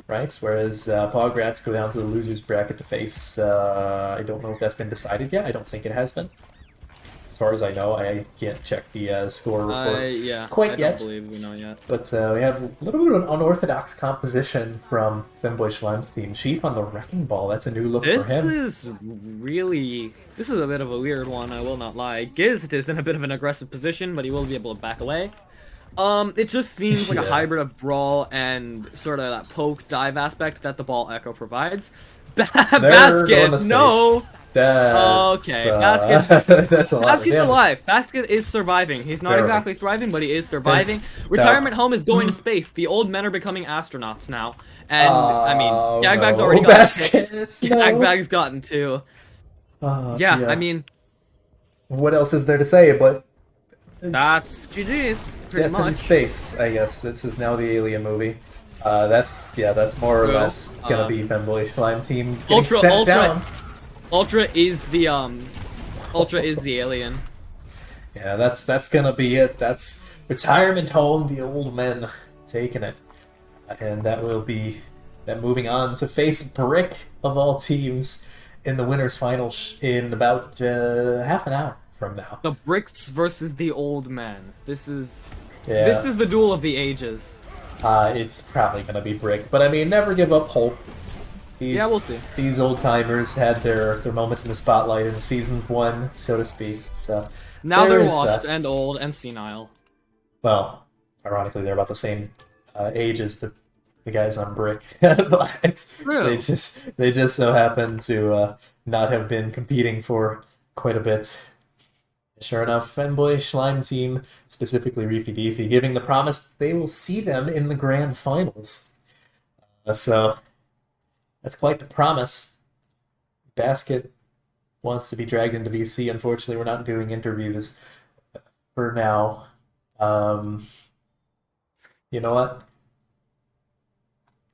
right? Whereas Pograts go down to the losers bracket to face. I don't know if that's been decided yet. I don't think it has been. As far as I know, I can't check the score report
Yeah,
quite
I
yet.
don't believe we know yet.
But we have a little bit of an unorthodox composition from Femboy Schlime's team. Chief on the Wrecking Ball, that's a new look for him.
This is a bit of a weird one, I will not lie. Gizt is in a bit of an aggressive position, but he will be able to back away. It just seems like a hybrid of Brawl and sort of that poke dive aspect that the Ball Echo provides. Basket, no! Okay,
that's a lot
Basket's alive. Basket is surviving. He's not exactly thriving, but he is surviving. Retirement home is going to space. The old men are becoming astronauts now. And, I mean, Gagbag's already gotten
Baskets, no.
Gagbag's gotten two. Yeah, I mean...
What else is there to say, but...
That's GG's, pretty much.
Death in Space, I guess. This is now the Alien movie. That's more or less gonna be Femboy Shlime team getting sent down.
Ultra is the alien.
Yeah, that's gonna be it. That's Retirement Home, the old men taking it. And that will be them moving on to face Brick of all teams in the winners final in about half an hour from now.
The Bricks versus the old men. This is the duel of the ages.
It's probably gonna be Brick, but I mean, never give up hope.
Yeah, we'll see.
These old timers had their moment in the spotlight in season 1, so to speak. So
now they're washed and old and senile.
Well, ironically, they're about the same age as the guys on Brick, but they just so happen to not have been competing for quite a bit. Sure enough, Femboy Shlime team, specifically Reefy Deefy, giving the promise they will see them in the grand finals. So that's quite the promise. Basket wants to be dragged into VC. Unfortunately, we're not doing interviews for now. You know what?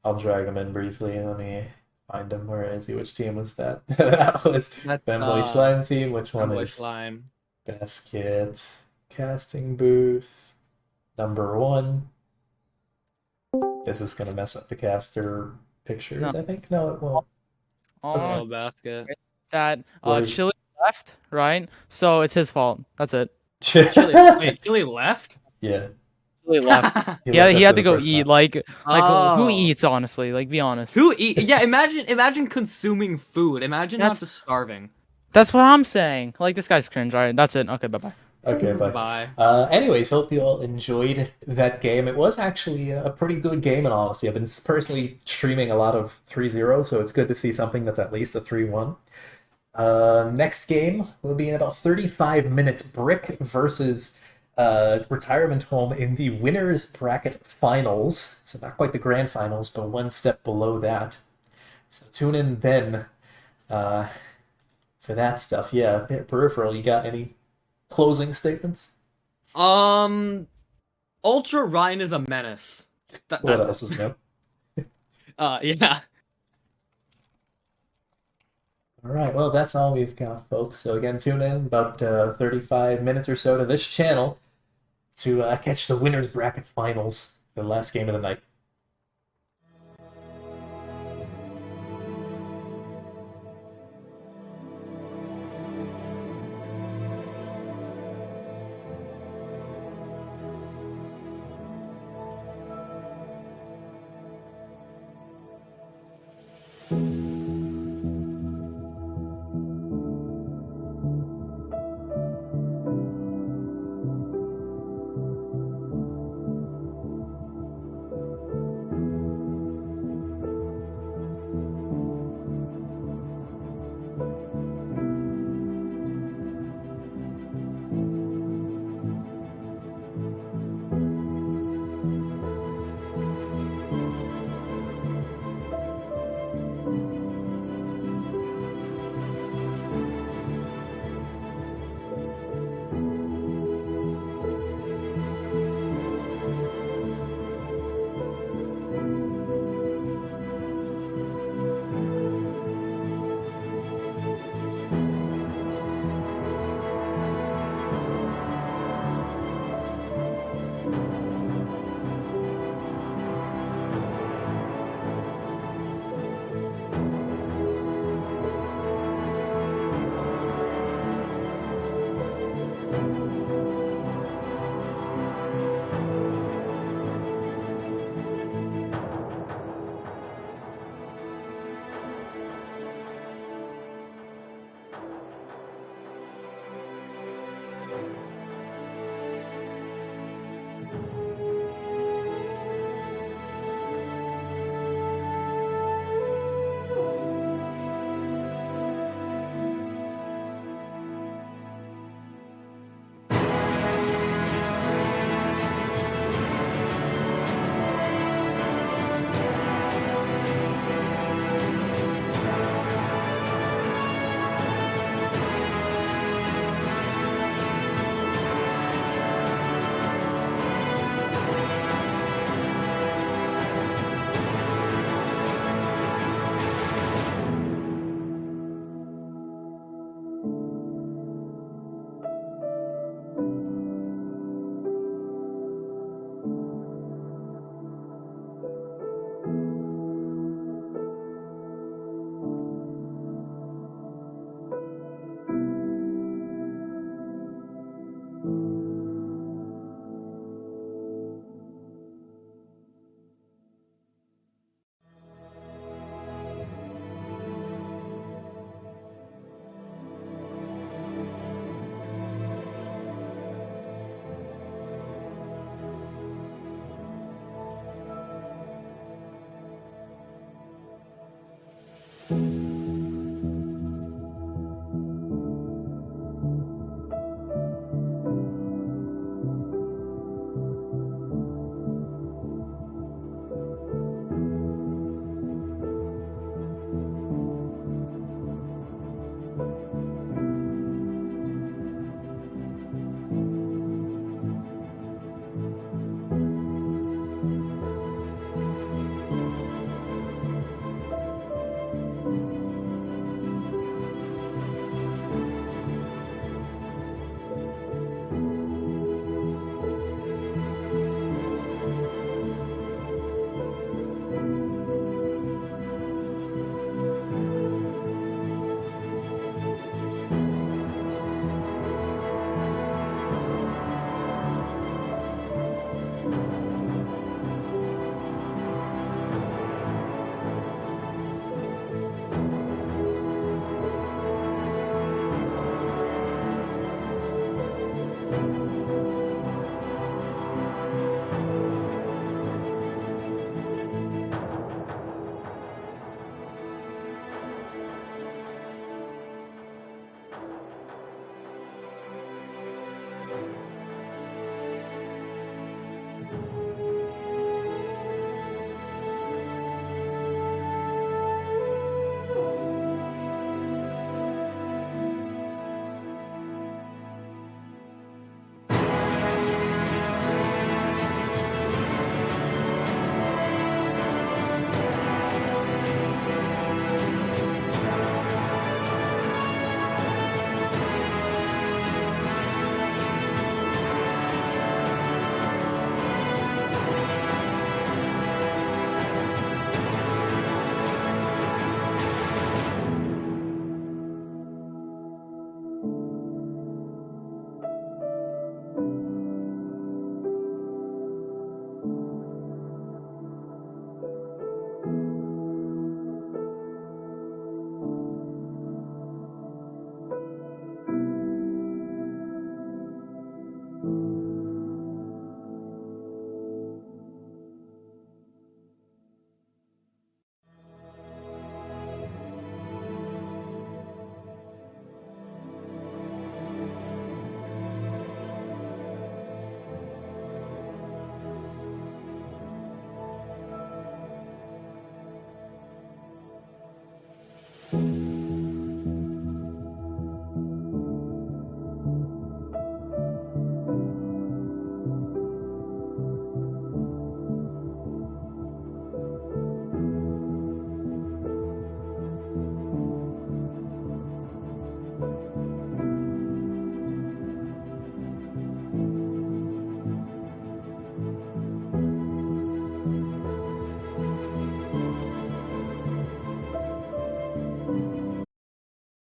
I'll drag him in briefly. Let me find him. Where is he? Which team was that? That was Femboy Shlime team. Which one is
Slime?
Basket casting booth number 1. This is gonna mess up the caster pictures. I think no, it won't.
Oh, Basket.
That Chili left, right? So it's his fault. That's it.
Chili left?
Yeah.
Chili left. Yeah, he had to go eat. Like who eats? Honestly, like be honest.
Who eat? Yeah, imagine consuming food. Imagine not just starving.
That's what I'm saying. Like, this guy's cringe. All right, that's it. Okay, bye-bye.
Okay, bye. Anyways, hope you all enjoyed that game. It was actually a pretty good game, in honesty. I've been personally streaming a lot of 3-0, so it's good to see something that's at least a 3-1. Next game will be in about 35 minutes. Brick versus Retirement Home in the winners bracket finals. So not quite the grand finals, but one step below that. So tune in then. For that stuff, yeah. Peripheral, you got any closing statements?
Ultra Ryan is a menace.
What else is new?
Yeah.
Alright, well, that's all we've got, folks. So again, tune in about 35 minutes or so to this channel to catch the winners bracket finals, the last game of the night. Bye.